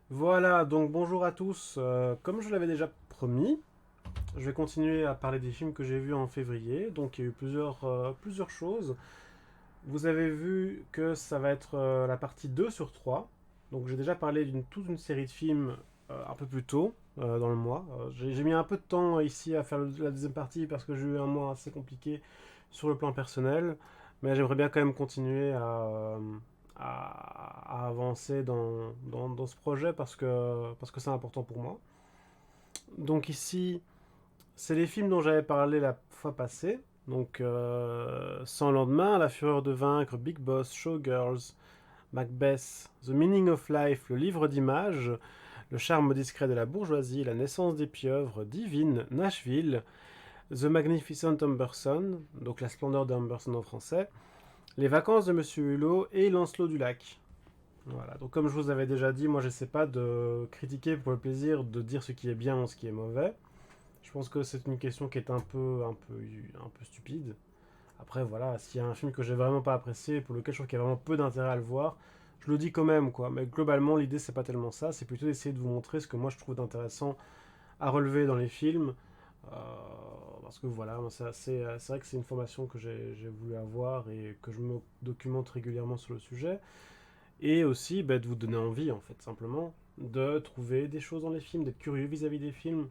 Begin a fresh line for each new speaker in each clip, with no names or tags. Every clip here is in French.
Voilà, donc bonjour à tous. Comme je l'avais déjà promis, je vais continuer à parler des films que j'ai vus en février. Donc il y a eu plusieurs choses. Vous avez vu que ça va être la partie 2 sur 3. Donc j'ai déjà parlé d'une toute une série de films un peu plus tôt dans le mois. J'ai mis un peu de temps ici à faire la deuxième partie parce que j'ai eu un mois assez compliqué sur le plan personnel. Mais j'aimerais bien quand même continuer à avancer dans ce projet parce que c'est important pour moi. Donc ici, c'est les films dont j'avais parlé la fois passée. Donc Sans lendemain, La fureur de vaincre, Big Boss, Showgirls, Macbeth, The Meaning of Life, Le livre d'images, Le charme discret de la bourgeoisie, La naissance des pieuvres, Divine, Nashville, The Magnificent Humberson, donc La splendeur d'Humberson en français, Les vacances de Monsieur Hulot et Lancelot du lac. Voilà, donc comme je vous avais déjà dit, moi j'essaie pas de critiquer pour le plaisir de dire ce qui est bien ou ce qui est mauvais. Je pense que c'est une question qui est un peu stupide. Après voilà, s'il y a un film que j'ai vraiment pas apprécié, pour lequel je trouve qu'il y a vraiment peu d'intérêt à le voir, je le dis quand même quoi. Mais globalement l'idée c'est pas tellement ça, c'est plutôt d'essayer de vous montrer ce que moi je trouve d'intéressant à relever dans les films. Euh, Parce que voilà, c'est vrai que c'est une formation que j'ai voulu avoir et que je me documente régulièrement sur le sujet. Et aussi bah, de vous donner envie, en fait, simplement, de trouver des choses dans les films, d'être curieux vis-à-vis des films.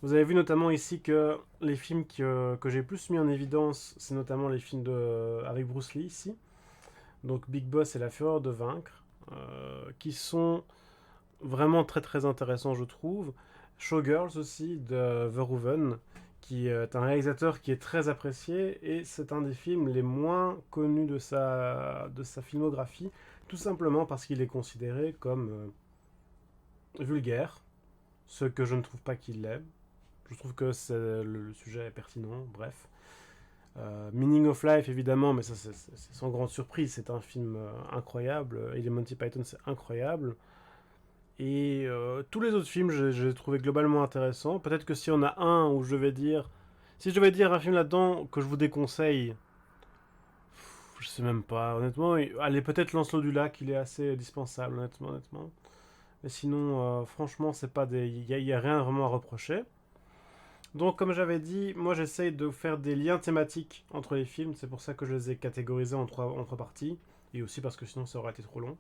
Vous avez vu notamment ici que les films que j'ai plus mis en évidence, c'est notamment les films avec Bruce Lee ici. Donc Big Boss et La Fureur de Vaincre, qui sont vraiment très très intéressants, je trouve. Showgirls aussi de Verhoeven, qui est un réalisateur qui est très apprécié et c'est un des films les moins connus de sa filmographie, tout simplement parce qu'il est considéré comme vulgaire, ce que je ne trouve pas qu'il l'est. Je trouve que le sujet est pertinent, bref. Meaning of Life, évidemment, mais ça c'est sans grande surprise, c'est un film incroyable. Et les Monty Python, c'est incroyable. Et tous les autres films, j'ai trouvé globalement intéressants. Peut-être que si on a un où je vais dire. Si je devais dire un film là-dedans que je vous déconseille, je sais même pas, honnêtement. Allez, peut-être Lancelot du Lac, il est assez dispensable, honnêtement. Mais sinon, franchement, c'est pas des. Il y a rien vraiment à reprocher. Donc, comme j'avais dit, moi j'essaye de faire des liens thématiques entre les films. C'est pour ça que je les ai catégorisés en trois parties. Et aussi parce que sinon ça aurait été trop long.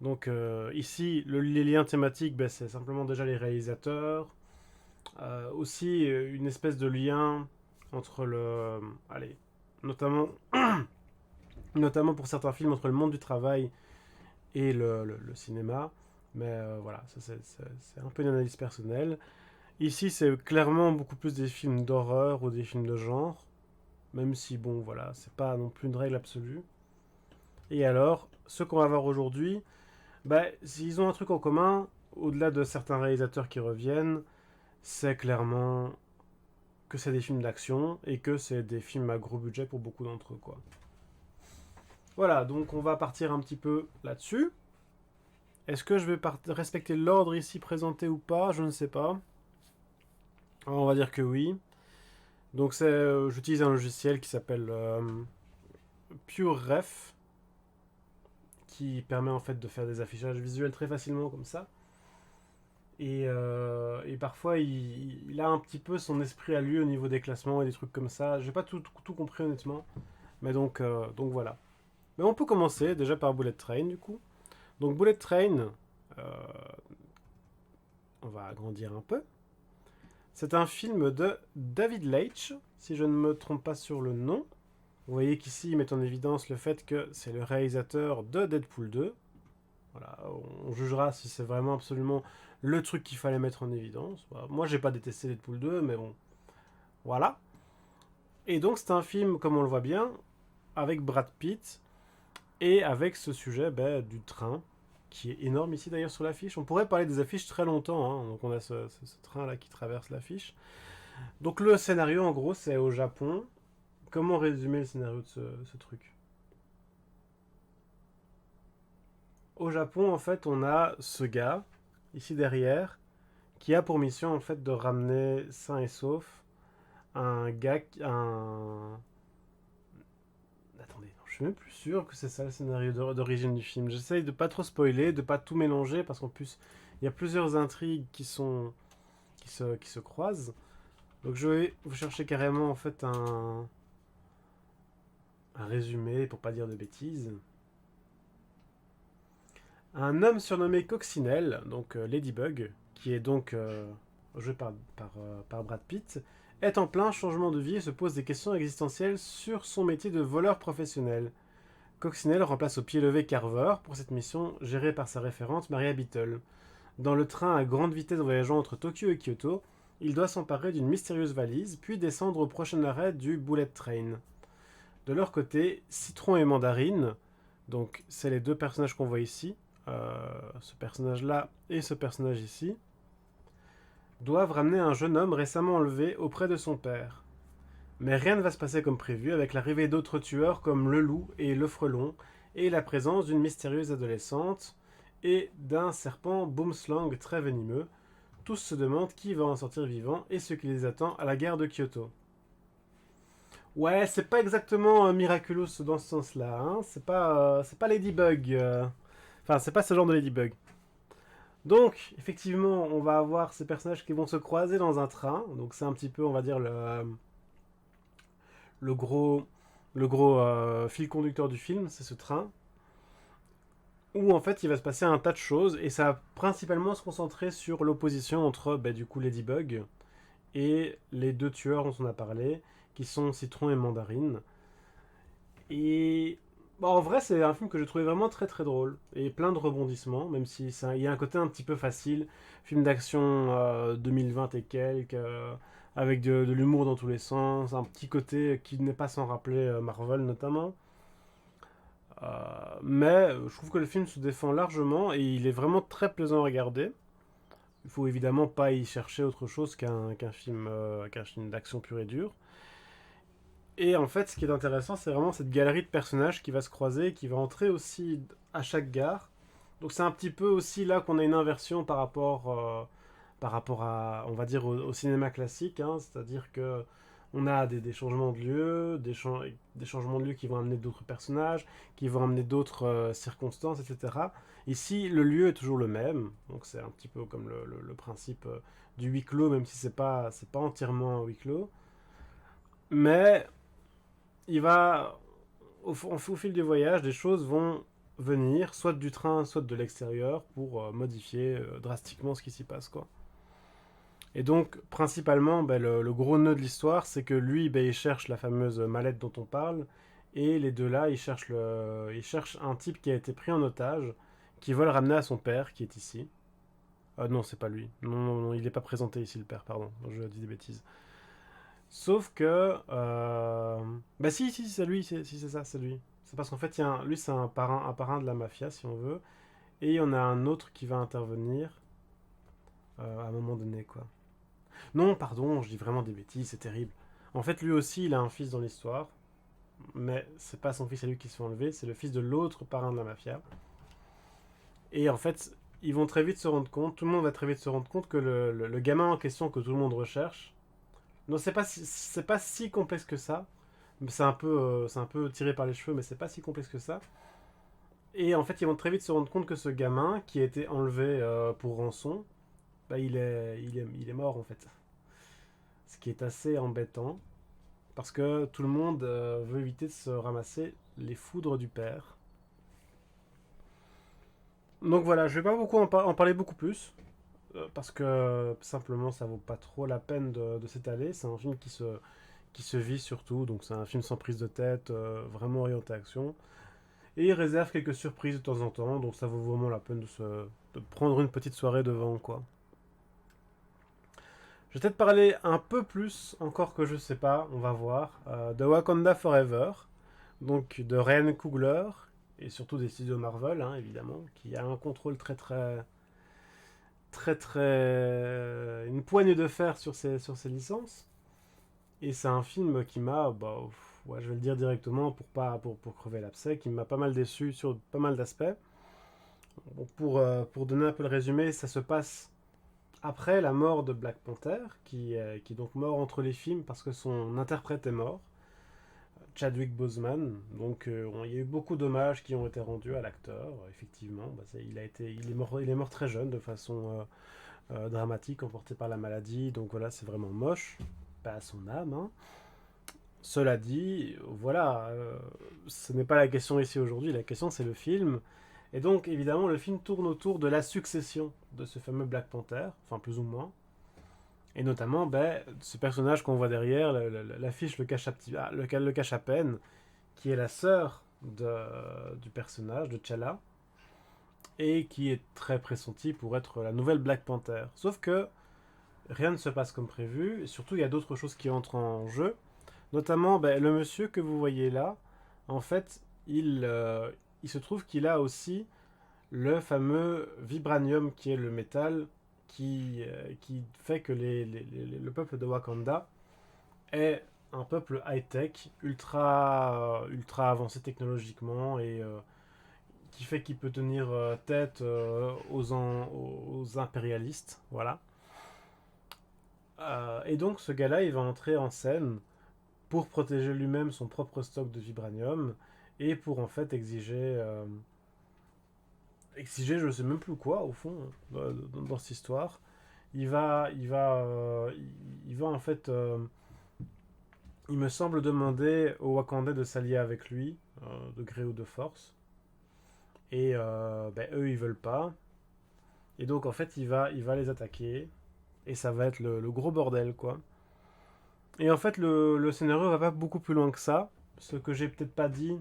Donc ici, les liens thématiques, ben, c'est simplement déjà les réalisateurs. Aussi une espèce de lien entre allez, notamment, notamment pour certains films, entre le monde du travail et le cinéma. Mais voilà, ça c'est un peu une analyse personnelle. Ici, c'est clairement beaucoup plus des films d'horreur ou des films de genre. Même si, bon, voilà, c'est pas non plus une règle absolue. Et alors, ce qu'on va voir aujourd'hui, bah, s'ils ont un truc en commun, au-delà de certains réalisateurs qui reviennent, c'est clairement que c'est des films d'action et que c'est des films à gros budget pour beaucoup d'entre eux, quoi. Voilà, donc on va partir un petit peu là-dessus. Est-ce que je vais respecter l'ordre ici présenté ou pas? Je ne sais pas. Alors, on va dire que oui. Donc j'utilise un logiciel qui s'appelle PureRef, qui permet en fait de faire des affichages visuels très facilement comme ça. Et parfois, il a un petit peu son esprit à lui au niveau des classements et des trucs comme ça. J'ai pas tout compris honnêtement. Mais donc voilà. Mais on peut commencer déjà par Bullet Train du coup. Donc Bullet Train, euh, on va agrandir un peu. C'est un film de David Leitch, si je ne me trompe pas sur le nom. Vous voyez qu'ici, il met en évidence le fait que c'est le réalisateur de Deadpool 2. Voilà, on jugera si c'est vraiment absolument le truc qu'il fallait mettre en évidence. Voilà. Moi, j'ai pas détesté Deadpool 2, mais bon, voilà. Et donc, c'est un film, comme on le voit bien, avec Brad Pitt et avec ce sujet du train, qui est énorme ici d'ailleurs sur l'affiche. On pourrait parler des affiches très longtemps, hein. Donc, on a ce train-là qui traverse l'affiche. Donc, le scénario, en gros, c'est au Japon. Comment résumer le scénario de ce truc? Au Japon, en fait, on a ce gars, ici derrière, qui a pour mission en fait de ramener sain et sauf un gars, un... Attendez, non, suis même plus sûr que c'est ça le scénario d'origine du film. J'essaye de pas trop spoiler, de pas tout mélanger, parce qu'en plus, il y a plusieurs intrigues qui se croisent. Donc je vais vous chercher carrément en fait un résumé pour pas dire de bêtises. Un homme surnommé Coccinelle, donc Ladybug, qui est donc joué par Brad Pitt, est en plein changement de vie et se pose des questions existentielles sur son métier de voleur professionnel. Coccinelle remplace au pied levé Carver pour cette mission gérée par sa référente Maria Beetle. Dans le train à grande vitesse voyageant entre Tokyo et Kyoto, il doit s'emparer d'une mystérieuse valise, puis descendre au prochain arrêt du Bullet Train. De leur côté, Citron et Mandarine, donc c'est les deux personnages qu'on voit ici, ce personnage-là et ce personnage ici, doivent ramener un jeune homme récemment enlevé auprès de son père. Mais rien ne va se passer comme prévu avec l'arrivée d'autres tueurs comme le loup et le frelon et la présence d'une mystérieuse adolescente et d'un serpent boomslang très venimeux. Tous se demandent qui va en sortir vivant et ce qui les attend à la gare de Kyoto. Ouais, c'est pas exactement Miraculous dans ce sens-là, hein. C'est pas Ladybug. Enfin, c'est pas ce genre de Ladybug. Donc, effectivement, on va avoir ces personnages qui vont se croiser dans un train. Donc, c'est un petit peu, on va dire, le gros, le gros fil conducteur du film, c'est ce train. Où en fait, il va se passer un tas de choses. Et ça va principalement se concentrer sur l'opposition entre, bah, du coup, Ladybug et les deux tueurs dont on a parlé, qui sont Citron et Mandarine. Et bah, en vrai, c'est un film que j'ai trouvé vraiment très très drôle et plein de rebondissements, même si il y a un côté un petit peu facile, film d'action 2020 et quelques, avec de l'humour dans tous les sens, un petit côté qui n'est pas sans rappeler Marvel notamment. Mais je trouve que le film se défend largement et il est vraiment très plaisant à regarder. Il faut évidemment pas y chercher autre chose qu'un film d'action pur et dur. Et en fait, ce qui est intéressant, c'est vraiment cette galerie de personnages qui va se croiser, qui va entrer aussi à chaque gare. Donc c'est un petit peu aussi là qu'on a une inversion par rapport à, on va dire, au cinéma classique. Hein. C'est-à-dire que on a des changements de lieu, des changements de lieu qui vont amener d'autres personnages, qui vont amener d'autres circonstances, etc. Ici, le lieu est toujours le même. Donc c'est un petit peu comme le principe du huis clos, même si c'est pas entièrement un huis clos. Mais il va, au fil du voyage, des choses vont venir, soit du train, soit de l'extérieur, pour modifier drastiquement ce qui s'y passe, quoi. Et donc, principalement, ben, le gros nœud de l'histoire, c'est que lui, ben, il cherche la fameuse mallette dont on parle, et les deux là, ils cherchent un type qui a été pris en otage, qui veulent ramener à son père, qui est ici. Non, c'est pas lui. Non, non, non, il n'est pas présenté ici, le père, pardon. Je dis des bêtises. Sauf que. Bah si, si, c'est lui, si c'est ça, c'est lui. C'est parce qu'en fait, lui, c'est un parrain de la mafia, si on veut. Et il y en a un autre qui va intervenir à un moment donné, quoi. Non, pardon, je dis vraiment des bêtises, c'est terrible. En fait, lui aussi, il a un fils dans l'histoire. Mais c'est pas son fils à lui qui se fait enlever, c'est le fils de l'autre parrain de la mafia. Et en fait, ils vont très vite se rendre compte, tout le monde va très vite se rendre compte que le gamin en question que tout le monde recherche, non, c'est pas si complexe que ça. C'est un peu tiré par les cheveux, mais c'est pas si complexe que ça. Et en fait, ils vont très vite se rendre compte que ce gamin, qui a été enlevé pour rançon, bah, il est mort en fait. Ce qui est assez embêtant, parce que tout le monde veut éviter de se ramasser les foudres du père. Donc voilà, je vais pas beaucoup en parler beaucoup plus, parce que simplement ça vaut pas trop la peine de s'étaler. C'est un film qui se vit surtout, donc c'est un film sans prise de tête, vraiment orienté action. Et il réserve quelques surprises de temps en temps, donc ça vaut vraiment la peine de prendre une petite soirée devant, quoi. Je vais peut-être parler un peu plus, encore que je sais pas, on va voir, de Wakanda Forever, donc de Ryan Coogler, et surtout des studios Marvel, hein, évidemment, qui a un contrôle une poigne de fer sur ses licences. Et c'est un film qui m'a, bah, ouais, je vais le dire directement pour crever l'abcès, qui m'a pas mal déçu sur pas mal d'aspects. Bon, pour donner un peu le résumé, ça se passe après la mort de Black Panther, qui est donc mort entre les films parce que son interprète est mort. Chadwick Boseman. Donc il y a eu beaucoup d'hommages qui ont été rendus à l'acteur. Effectivement, il est mort très jeune de façon dramatique, emporté par la maladie. Donc voilà, c'est vraiment moche. Pas à son âme, hein. Cela dit, voilà, ce n'est pas la question ici aujourd'hui. La question c'est le film. Et donc évidemment, le film tourne autour de la succession de ce fameux Black Panther, enfin plus ou moins. Et notamment, ben, ce personnage qu'on voit derrière, l'affiche le cache à peine, qui est la sœur du personnage, de T'Challa, et qui est très pressentie pour être la nouvelle Black Panther. Sauf que rien ne se passe comme prévu, et surtout il y a d'autres choses qui entrent en jeu. Notamment, ben, le monsieur que vous voyez là, en fait, il se trouve qu'il a aussi le fameux vibranium qui est le métal qui fait que le peuple de Wakanda est un peuple high-tech, ultra avancé technologiquement et qui fait qu'il peut tenir tête aux impérialistes. Voilà. Et donc ce gars-là, il va entrer en scène pour protéger lui-même son propre stock de vibranium et pour en fait exiger je sais même plus quoi au fond dans cette histoire. Il va en fait, il me semble demander aux Wakandais de s'allier avec lui, de gré ou de force. Et ben, eux, ils veulent pas. Et donc, en fait, il va les attaquer. Et ça va être le gros bordel, quoi. Et en fait, le scénario va pas beaucoup plus loin que ça. Ce que j'ai peut-être pas dit,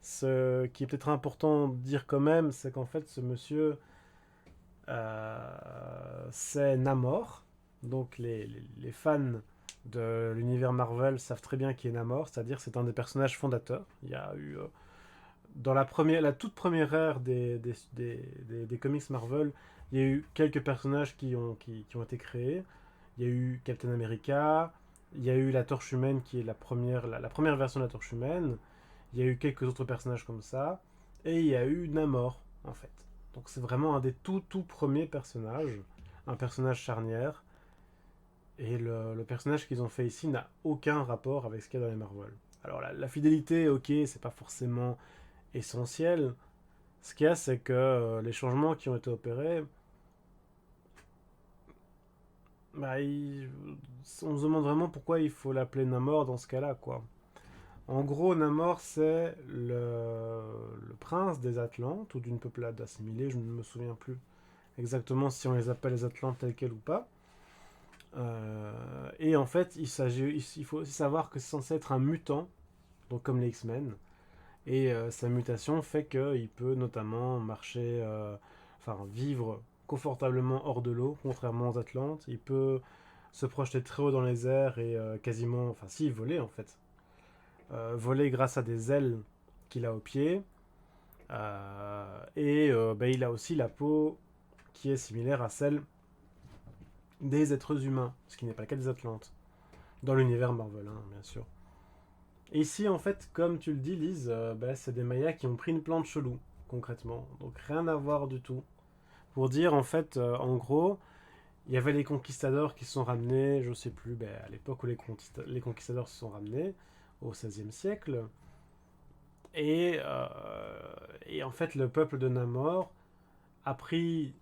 ce qui est peut-être important de dire quand même, c'est qu'en fait, ce monsieur, c'est Namor. Donc, les fans de l'univers Marvel savent très bien qui est Namor, c'est-à-dire c'est un des personnages fondateurs. Il y a eu dans la toute première ère des comics Marvel, il y a eu quelques personnages qui ont été créés. Il y a eu Captain America, il y a eu la Torche Humaine qui est la première version de la Torche Humaine. Il y a eu quelques autres personnages comme ça. Et il y a eu Namor, en fait. Donc c'est vraiment un des tout premiers personnages. Un personnage charnière. Et le personnage qu'ils ont fait ici n'a aucun rapport avec ce qu'il y a dans les Marvel. Alors la fidélité, ok, c'est pas forcément essentiel. Ce qu'il y a, c'est que les changements qui ont été opérés, bah, on se demande vraiment pourquoi il faut l'appeler Namor dans ce cas-là, quoi. En gros, Namor, c'est le prince des Atlantes, ou d'une peuplade assimilée, je ne me souviens plus exactement si on les appelle les Atlantes tels quels ou pas. Et en fait, il faut aussi savoir que c'est censé être un mutant, donc comme les X-Men. Et sa mutation fait qu'il peut notamment marcher, enfin vivre confortablement hors de l'eau, contrairement aux Atlantes. Il peut se projeter très haut dans les airs et quasiment, enfin si, voler en fait. Voler grâce à des ailes qu'il a aux pieds. Et ben, il a aussi la peau qui est similaire à celle des êtres humains, ce qui n'est pas le cas des Atlantes. Dans l'univers Marvel, hein, bien sûr. Et ici, en fait, comme tu le dis, Lise, bah, c'est des Mayas qui ont pris une plante chelou, concrètement. Donc rien à voir du tout. Pour dire, en fait, en gros, il y avait les conquistadors qui se sont ramenés, je sais plus, bah, à l'époque où les conquistadors se sont ramenés, au XVIe siècle. Et, euh, et en fait, le peuple de Namor a pris...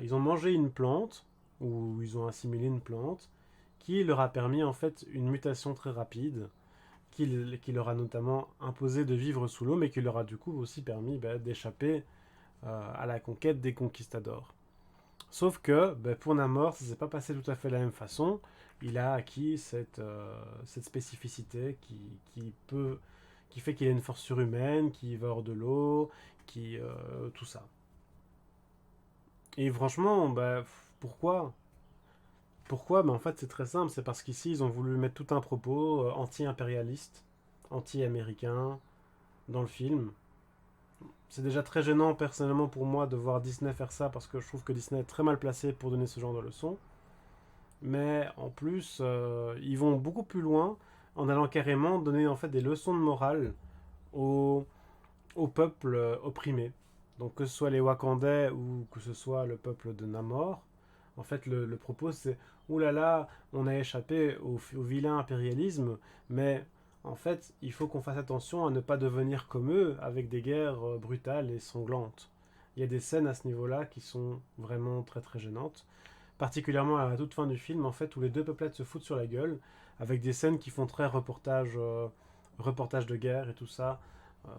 ils ont mangé une plante, ou ils ont assimilé une plante, qui leur a permis, en fait, une mutation très rapide qui leur a notamment imposé de vivre sous l'eau, mais qui leur a du coup aussi permis bah, d'échapper à la conquête des conquistadors. Sauf que bah, pour Namor, ça s'est pas passé tout à fait de la même façon. Il a acquis cette spécificité qui fait qu'il a une force surhumaine, qui va hors de l'eau, tout ça. Et franchement, bah, pourquoi Pourquoi? En fait, c'est très simple. C'est parce qu'ici, ils ont voulu mettre tout un propos anti-impérialiste, anti-américain dans le film. C'est déjà très gênant personnellement pour moi de voir Disney faire ça parce que je trouve que Disney est très mal placé pour donner ce genre de leçons. Mais en plus, ils vont beaucoup plus loin en allant carrément donner en fait des leçons de morale au, au peuple opprimé. Donc que ce soit les Wakandais ou que ce soit le peuple de Namor, en fait le propos c'est ouh là là, on a échappé au vilain impérialisme, mais en fait, il faut qu'on fasse attention à ne pas devenir comme eux, avec des guerres brutales et sanglantes. Il y a des scènes à ce niveau-là qui sont vraiment très très gênantes, particulièrement à la toute fin du film, en fait, où les deux peuplades se foutent sur la gueule, avec des scènes qui font très reportage de guerre et tout ça, euh,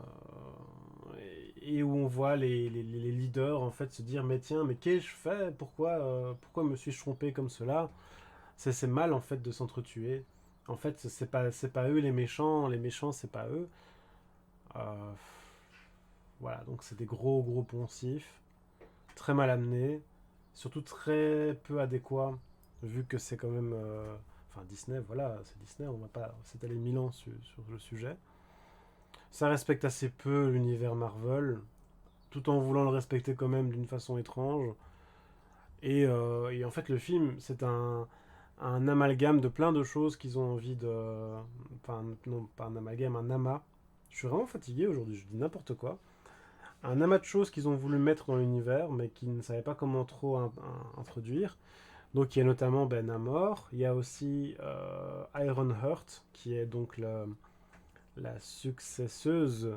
et où on voit les leaders en fait se dire mais tiens mais qu'ai-je fait, pourquoi me suis-je trompé comme cela. C'est mal en fait de s'entretuer. En fait c'est pas eux les méchants c'est pas eux. Euh, voilà, donc c'est des gros gros poncifs, très mal amenés, surtout très peu adéquats, vu que c'est quand même enfin Disney, voilà, c'est Disney, on va pas s'étaler 1000 ans sur le sujet. Ça respecte assez peu l'univers Marvel, tout en voulant le respecter quand même d'une façon étrange. Et en fait, le film, c'est un amalgame de plein de choses qu'ils ont envie de. Enfin, non, pas un amalgame, un amas. Je suis vraiment fatigué aujourd'hui, je dis n'importe quoi. Un amas de choses qu'ils ont voulu mettre dans l'univers, mais qu'ils ne savaient pas comment trop introduire. Donc, il y a notamment Ben Namor. Il y a aussi Ironheart, qui est donc la successeuse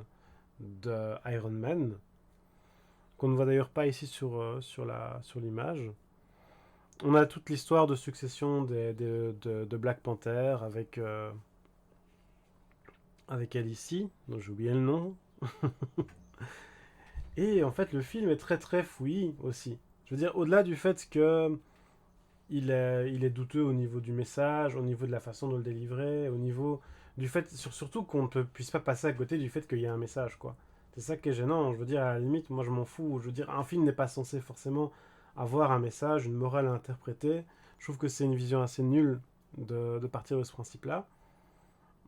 de Iron Man, qu'on ne voit d'ailleurs pas ici sur l'image. On a toute l'histoire de succession de Black Panther avec elle ici, dont j'ai oublié le nom. Et en fait, le film est très très fouillis aussi. Je veux dire, au-delà du fait que il est douteux au niveau du message, au niveau de la façon de le délivrer, au niveau du fait, surtout qu'on ne puisse pas passer à côté du fait qu'il y a un message, quoi. C'est ça qui est gênant. Je veux dire, à la limite, moi je m'en fous. Je veux dire, un film n'est pas censé forcément avoir un message, une morale à interpréter. Je trouve que c'est une vision assez nulle de partir de ce principe-là.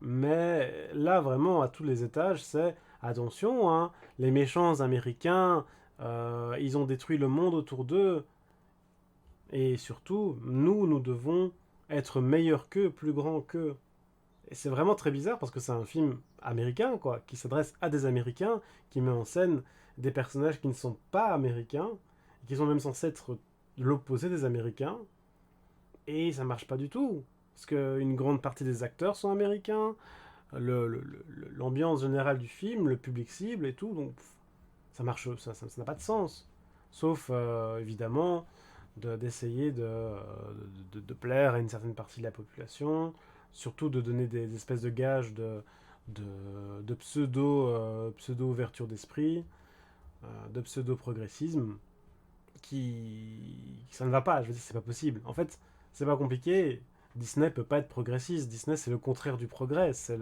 Mais là, vraiment, à tous les étages, c'est attention, hein, les méchants américains, ils ont détruit le monde autour d'eux. Et surtout, nous devons être meilleurs qu'eux, plus grands qu'eux. Et c'est vraiment très bizarre parce que c'est un film américain, quoi, qui s'adresse à des Américains, qui met en scène des personnages qui ne sont pas américains, qui sont même censés être l'opposé des Américains. Et ça marche pas du tout. Parce qu'une grande partie des acteurs sont américains, l'ambiance générale du film, le public cible et tout, donc ça marche, ça n'a pas de sens. Sauf, évidemment, d'essayer de plaire à une certaine partie de la population, surtout de donner des espèces de gages de pseudo ouverture d'esprit, de pseudo progressisme, ça ne va pas. Je veux dire, c'est pas possible. En fait, c'est pas compliqué. Disney peut pas être progressiste. Disney, c'est le contraire du progrès. C'est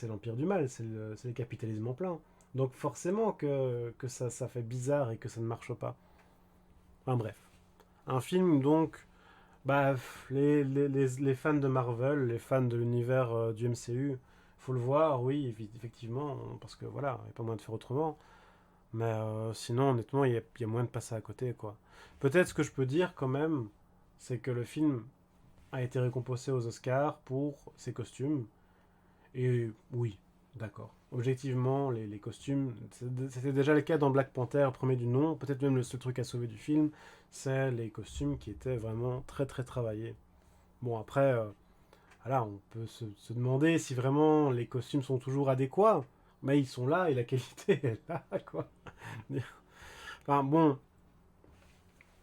l'empire du mal. C'est le capitalisme en plein. Donc forcément que ça fait bizarre et que ça ne marche pas. Enfin bref. Un film donc, bah, les fans de Marvel, les fans de l'univers du MCU, faut le voir, oui, effectivement, parce que voilà, il n'y a pas moyen de faire autrement. Mais sinon, honnêtement, il y a moyen de passer à côté, quoi. Peut-être ce que je peux dire quand même, c'est que le film a été récompensé aux Oscars pour ses costumes. Et oui, d'accord. Objectivement, les costumes, c'était déjà le cas dans Black Panther, premier du nom. Peut-être même le seul truc à sauver du film, c'est les costumes qui étaient vraiment très très travaillés. Bon, après, voilà, on peut se demander si vraiment les costumes sont toujours adéquats. Mais ils sont là et la qualité est là, quoi. Enfin bon,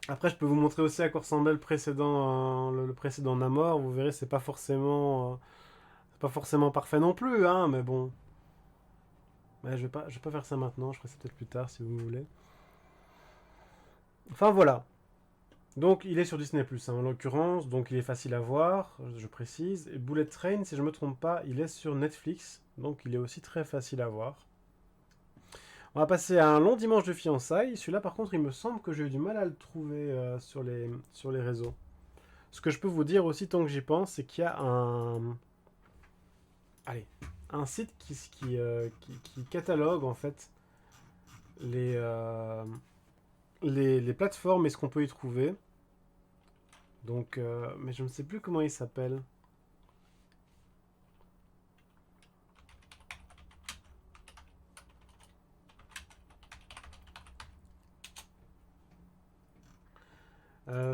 après je peux vous montrer aussi à quoi ressemblait le précédent Namor. Vous verrez, c'est pas forcément parfait non plus, hein, mais bon. Ouais, je vais pas faire ça maintenant, je ferai ça peut-être plus tard si vous voulez. Enfin voilà. Donc il est sur Disney+, hein, en l'occurrence, donc il est facile à voir, je précise. Et Bullet Train, si je me trompe pas, il est sur Netflix, donc il est aussi très facile à voir. On va passer à un long dimanche de fiançailles. Celui-là, par contre, il me semble que j'ai eu du mal à le trouver sur les réseaux. Ce que je peux vous dire aussi, tant que j'y pense, c'est qu'il y a allez, un site qui catalogue en fait les, euh, les plateformes et ce qu'on peut y trouver. Donc, mais je ne sais plus comment il s'appelle.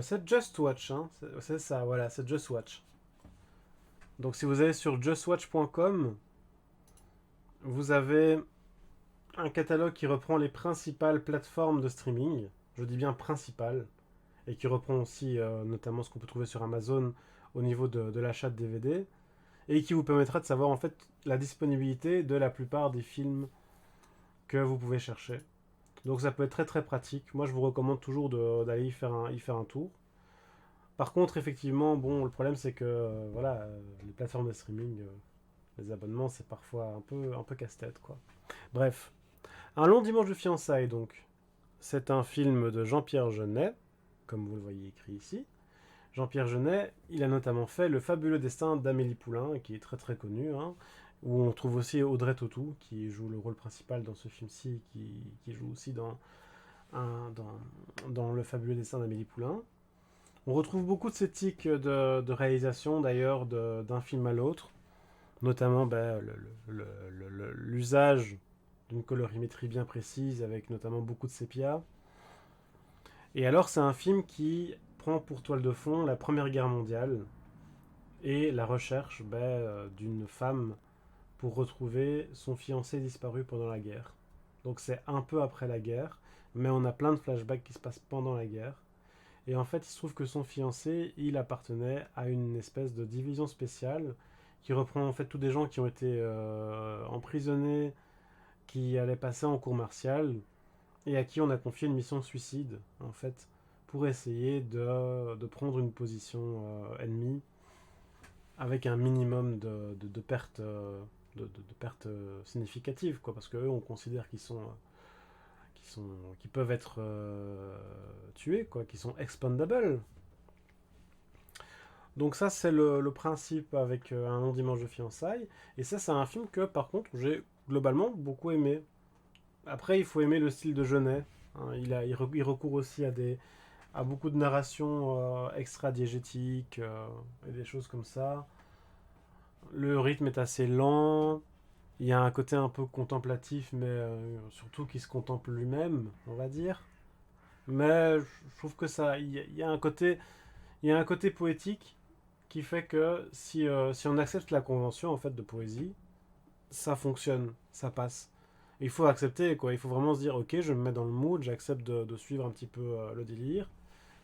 C'est Just Watch, hein. C'est ça, voilà, c'est Just Watch. Donc si vous allez sur justwatch.com, vous avez un catalogue qui reprend les principales plateformes de streaming, je dis bien principales, et qui reprend aussi notamment ce qu'on peut trouver sur Amazon au niveau de l'achat de DVD, et qui vous permettra de savoir en fait la disponibilité de la plupart des films que vous pouvez chercher. Donc ça peut être très très pratique. Moi je vous recommande toujours d'aller y faire un tour. Par contre, effectivement, bon, le problème c'est que voilà, les plateformes de streaming, les abonnements, c'est parfois un peu casse-tête, quoi. Bref, Un long dimanche de fiançailles, donc. C'est un film de Jean-Pierre Jeunet, comme vous le voyez écrit ici. Jean-Pierre Jeunet, il a notamment fait Le fabuleux destin d'Amélie Poulain, qui est très très connu, hein, où on trouve aussi Audrey Tautou, qui joue le rôle principal dans ce film-ci, qui joue aussi dans Le fabuleux destin d'Amélie Poulain. On retrouve beaucoup de ces tics de réalisation, d'ailleurs, d'un film à l'autre, notamment ben, l'usage d'une colorimétrie bien précise, avec notamment beaucoup de sépia. Et alors, c'est un film qui prend pour toile de fond la Première Guerre mondiale et la recherche d'une femme pour retrouver son fiancé disparu pendant la guerre. Donc c'est un peu après la guerre, mais on a plein de flashbacks qui se passent pendant la guerre. Et en fait, il se trouve que son fiancé, il appartenait à une espèce de division spéciale qui reprend en fait tous des gens qui ont été emprisonnés, qui allaient passer en cour martiale et à qui on a confié une mission de suicide, en fait, pour essayer de prendre une position ennemie avec un minimum de pertes de pertes significatives, quoi, parce qu'eux, on considère qu'ils peuvent être tués, quoi, qu'ils sont expandables. Donc ça, c'est le principe avec Un long dimanche de fiançailles. Et ça, c'est un film que, par contre, j'ai globalement beaucoup aimé. Après, il faut aimer le style de Jeunet, hein. Il recourt aussi à beaucoup de narration extra-diégétique et des choses comme ça. Le rythme est assez lent. Il y a un côté un peu contemplatif, mais surtout qui se contemple lui-même, on va dire. Mais je trouve que ça, il y a un côté poétique qui fait que si on accepte la convention en fait de poésie, ça fonctionne, ça passe. Il faut accepter quoi, il faut vraiment se dire ok, je me mets dans le mood, j'accepte de suivre un petit peu le délire,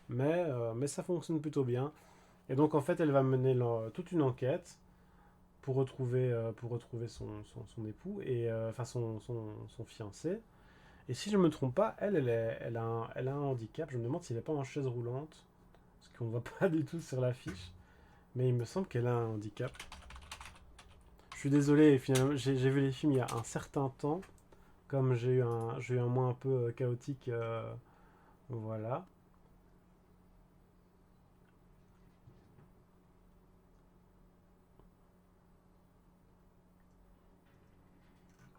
mais ça fonctionne plutôt bien. Et donc en fait, elle va mener toute une enquête pour retrouver son époux, et enfin son fiancé. Et si je me trompe pas, elle a un handicap. Je me demande s'il n'est pas en chaise roulante, parce qu'on ne voit pas du tout sur l'affiche. Mais il me semble qu'elle a un handicap. Je suis désolé, finalement, j'ai vu les films il y a un certain temps. Comme j'ai eu un mois un peu chaotique, voilà.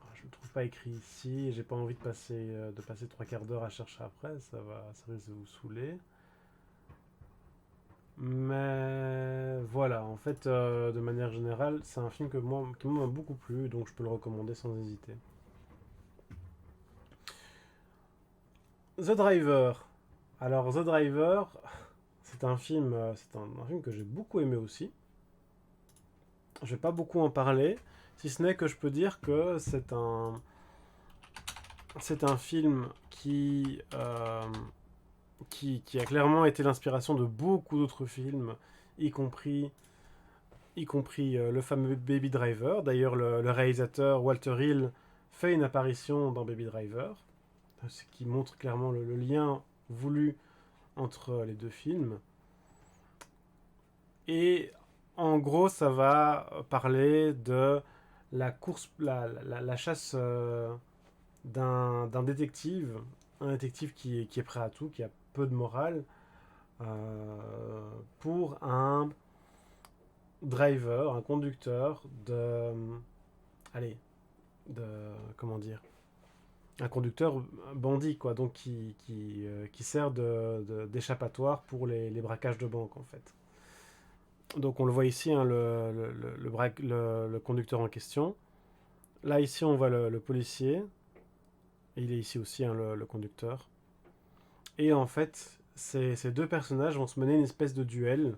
Ah, je ne le trouve pas écrit ici. J'ai pas envie de passer trois quarts d'heure à chercher après. Ça risque de vous saouler. Mais voilà, en fait, de manière générale, c'est un film qui m'a beaucoup plu, donc je peux le recommander sans hésiter. The Driver. Alors, The Driver, un film que j'ai beaucoup aimé aussi. Je vais pas beaucoup en parler, si ce n'est que je peux dire que c'est un film qui a clairement été l'inspiration de beaucoup d'autres films, y compris, le fameux Baby Driver. D'ailleurs, le réalisateur Walter Hill fait une apparition dans Baby Driver, ce qui montre clairement le lien voulu entre les deux films. Et en gros, ça va parler de la chasse d'un détective, un détective qui est prêt à tout, qui a peu de morale, pour un driver, un conducteur allez, de, comment dire, un conducteur bandit, quoi, donc qui sert d'échappatoire pour les braquages de banque, en fait. Donc on le voit ici, hein, le conducteur en question. Là, ici, on voit le policier. Et il est ici aussi, hein, le conducteur. Et en fait, ces deux personnages vont se mener une espèce de duel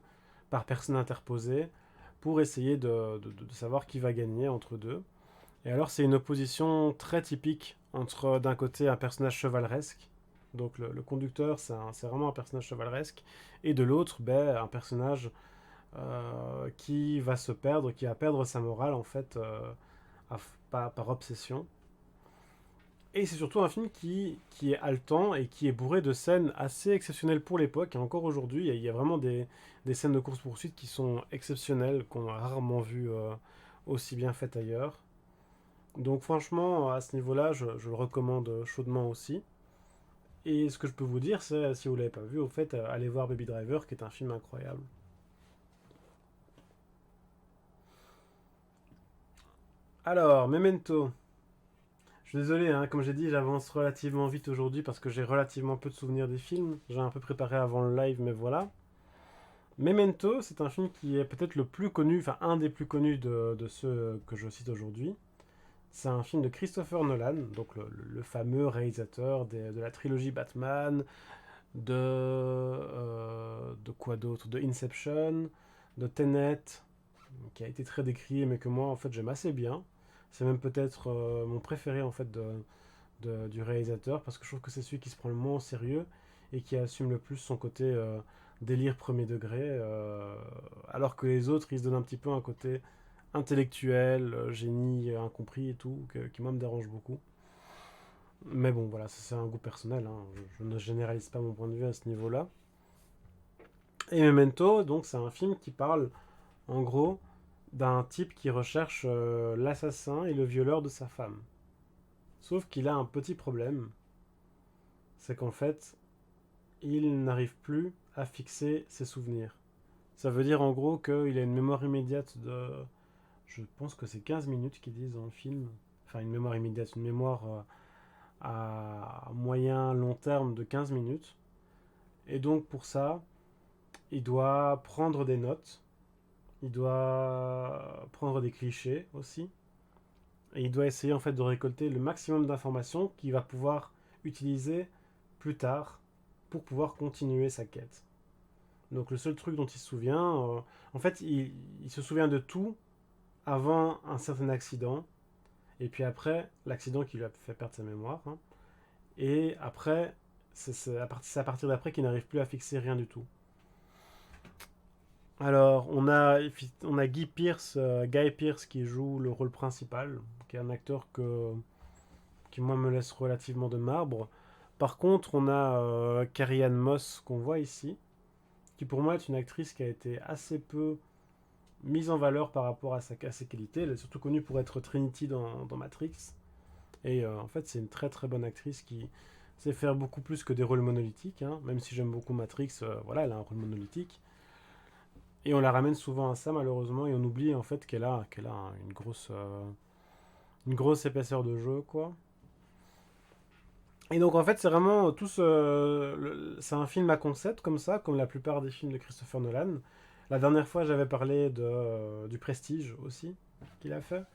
par personne interposée pour essayer de savoir qui va gagner entre deux. Et alors, c'est une opposition très typique entre, d'un côté, un personnage chevaleresque, donc le conducteur, c'est vraiment un personnage chevaleresque, et de l'autre, ben, un personnage qui va se perdre, qui va perdre sa morale, en fait, par obsession. Et c'est surtout un film qui est haletant et qui est bourré de scènes assez exceptionnelles pour l'époque. Et encore aujourd'hui, il y a vraiment des scènes de course-poursuite qui sont exceptionnelles, qu'on a rarement vues aussi bien faites ailleurs. Donc franchement, à ce niveau-là, je le recommande chaudement aussi. Et ce que je peux vous dire, c'est, si vous ne l'avez pas vu, au fait, allez voir Baby Driver, qui est un film incroyable. Alors, Memento. Je suis désolé, hein, comme j'ai dit, j'avance relativement vite aujourd'hui parce que j'ai relativement peu de souvenirs des films. J'ai un peu préparé avant le live, mais voilà. Memento, c'est un film qui est peut-être le plus connu, enfin un des plus connus de ceux que je cite aujourd'hui. C'est un film de Christopher Nolan, donc le fameux réalisateur de la trilogie Batman, de quoi d'autre, de Inception, de Tenet, qui a été très décrié, mais que moi en fait j'aime assez bien. C'est même peut-être mon préféré en fait du réalisateur, parce que je trouve que c'est celui qui se prend le moins au sérieux et qui assume le plus son côté délire premier degré, alors que les autres ils se donnent un petit peu un côté intellectuel, génie incompris et tout, qui moi me dérange beaucoup. Mais bon, voilà, ça c'est un goût personnel, hein. Je ne généralise pas mon point de vue à ce niveau-là. Et Memento, donc c'est un film qui parle, en gros, d'un type qui recherche l'assassin et le violeur de sa femme. Sauf qu'il a un petit problème, c'est qu'en fait, il n'arrive plus à fixer ses souvenirs. Ça veut dire en gros qu'il a une mémoire immédiate de... Je pense que c'est 15 minutes qu'ils disent dans le film. Enfin, une mémoire immédiate, une mémoire à moyen, long terme de 15 minutes. Et donc pour ça, il doit prendre des notes, il doit prendre des clichés aussi, et il doit essayer en fait de récolter le maximum d'informations qu'il va pouvoir utiliser plus tard pour pouvoir continuer sa quête. Donc le seul truc dont il se souvient, en fait, il se souvient de tout avant un certain accident, et puis après, l'accident qui lui a fait perdre sa mémoire, hein. Et après, c'est à partir d'après qu'il n'arrive plus à fixer rien du tout. Alors, on a Guy Pearce qui joue le rôle principal, qui est un acteur qui moi me laisse relativement de marbre. Par contre, on a Carrie-Anne Moss qu'on voit ici, qui pour moi est une actrice qui a été assez peu mise en valeur par rapport à ses qualités. Elle est surtout connue pour être Trinity dans Matrix. Et en fait, c'est une très très bonne actrice qui sait faire beaucoup plus que des rôles monolithiques, hein. Même si j'aime beaucoup Matrix, voilà, elle a un rôle monolithique. Et on la ramène souvent à ça, malheureusement, et on oublie en fait qu'elle a une grosse épaisseur de jeu, quoi. Et donc en fait, c'est vraiment c'est un film à concept comme ça, comme la plupart des films de Christopher Nolan. La dernière fois, j'avais parlé du Prestige aussi, qu'il a fait.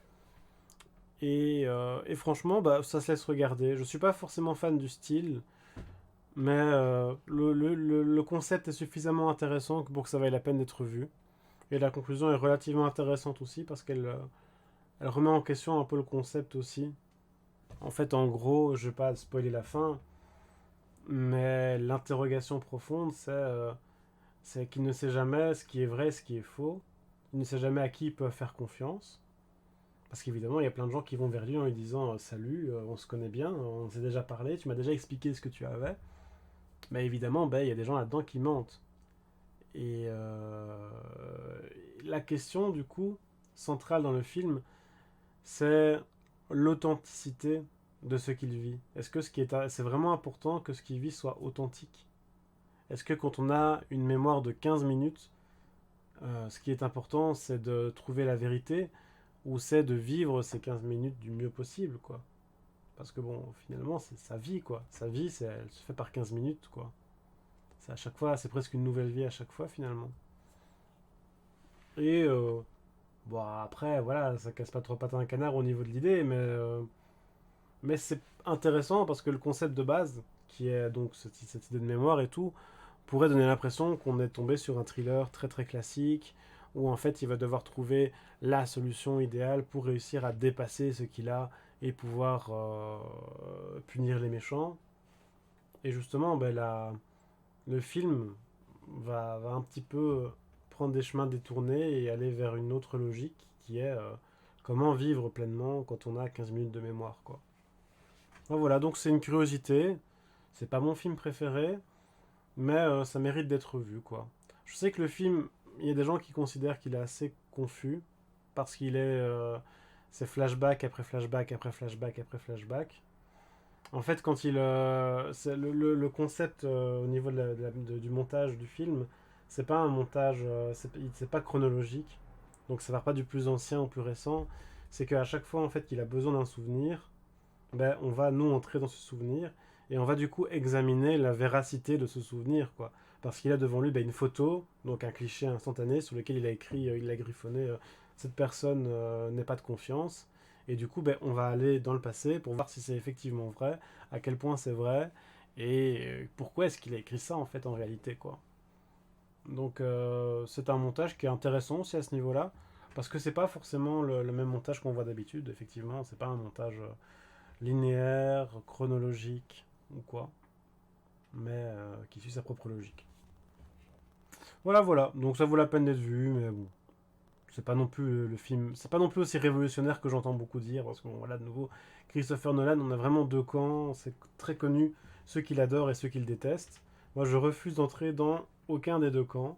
Et franchement, bah, ça se laisse regarder. Je suis pas forcément fan du style, mais le concept est suffisamment intéressant pour que ça vaille la peine d'être vu. Et la conclusion est relativement intéressante aussi parce elle remet en question un peu le concept aussi. En fait, en gros, je vais pas spoiler la fin, mais l'interrogation profonde, c'est qu'il ne sait jamais ce qui est vrai, ce qui est faux. Il ne sait jamais à qui il peut faire confiance. Parce qu'évidemment, il y a plein de gens qui vont vers lui en lui disant salut, on se connaît bien, on s'est déjà parlé, tu m'as déjà expliqué ce que tu avais. Mais évidemment, ben, il y a des gens là-dedans qui mentent. Et la question, du coup, centrale dans le film, c'est l'authenticité de ce qu'il vit. Est-ce que c'est vraiment important que ce qu'il vit soit authentique? Est-ce que quand on a une mémoire de 15 minutes, ce qui est important, c'est de trouver la vérité ou c'est de vivre ces 15 minutes du mieux possible, quoi? Parce que bon, finalement, c'est sa vie, quoi. Sa vie, elle se fait par 15 minutes, quoi. C'est à chaque fois, c'est presque une nouvelle vie à chaque fois, finalement. Et bon, après, voilà, ça casse pas trop patin à un canard au niveau de l'idée, mais c'est intéressant parce que le concept de base, qui est donc cette idée de mémoire et tout, pourrait donner l'impression qu'on est tombé sur un thriller très très classique, où en fait il va devoir trouver la solution idéale pour réussir à dépasser ce qu'il a et pouvoir punir les méchants. Et justement, ben, le film va un petit peu prendre des chemins détournés et aller vers une autre logique qui est comment vivre pleinement quand on a 15 minutes de mémoire, quoi. Donc voilà, donc c'est une curiosité. C'est pas mon film préféré, mais ça mérite d'être vu, quoi. Je sais que le film, il y a des gens qui considèrent qu'il est assez confus parce qu'il est c'est flashback après flashback après flashback après flashback. En fait, quand il c'est le concept au niveau du montage du film, c'est pas un montage, c'est pas chronologique, donc ça part pas du plus ancien au plus récent. C'est qu'à chaque fois en fait qu'il a besoin d'un souvenir, ben, on va nous entrer dans ce souvenir et on va du coup examiner la véracité de ce souvenir, quoi. Parce qu'il a devant lui ben, une photo, donc un cliché instantané sur lequel il a écrit, il a griffonné cette personne n'est pas de confiance. Et du coup, ben, on va aller dans le passé pour voir si c'est effectivement vrai, à quel point c'est vrai, et pourquoi est-ce qu'il a écrit ça en fait en réalité, quoi. Donc c'est un montage qui est intéressant aussi à ce niveau-là, parce que c'est pas forcément le même montage qu'on voit d'habitude, effectivement, c'est pas un montage linéaire, chronologique ou quoi, mais qui suit sa propre logique. Voilà, voilà. Donc ça vaut la peine d'être vu, mais bon, c'est pas non plus le film, c'est pas non plus aussi révolutionnaire que j'entends beaucoup dire, parce que bon, voilà, de nouveau, Christopher Nolan, on a vraiment deux camps, c'est très connu, ceux qui l'adorent et ceux qui le détestent. Moi, je refuse d'entrer dans aucun des deux camps,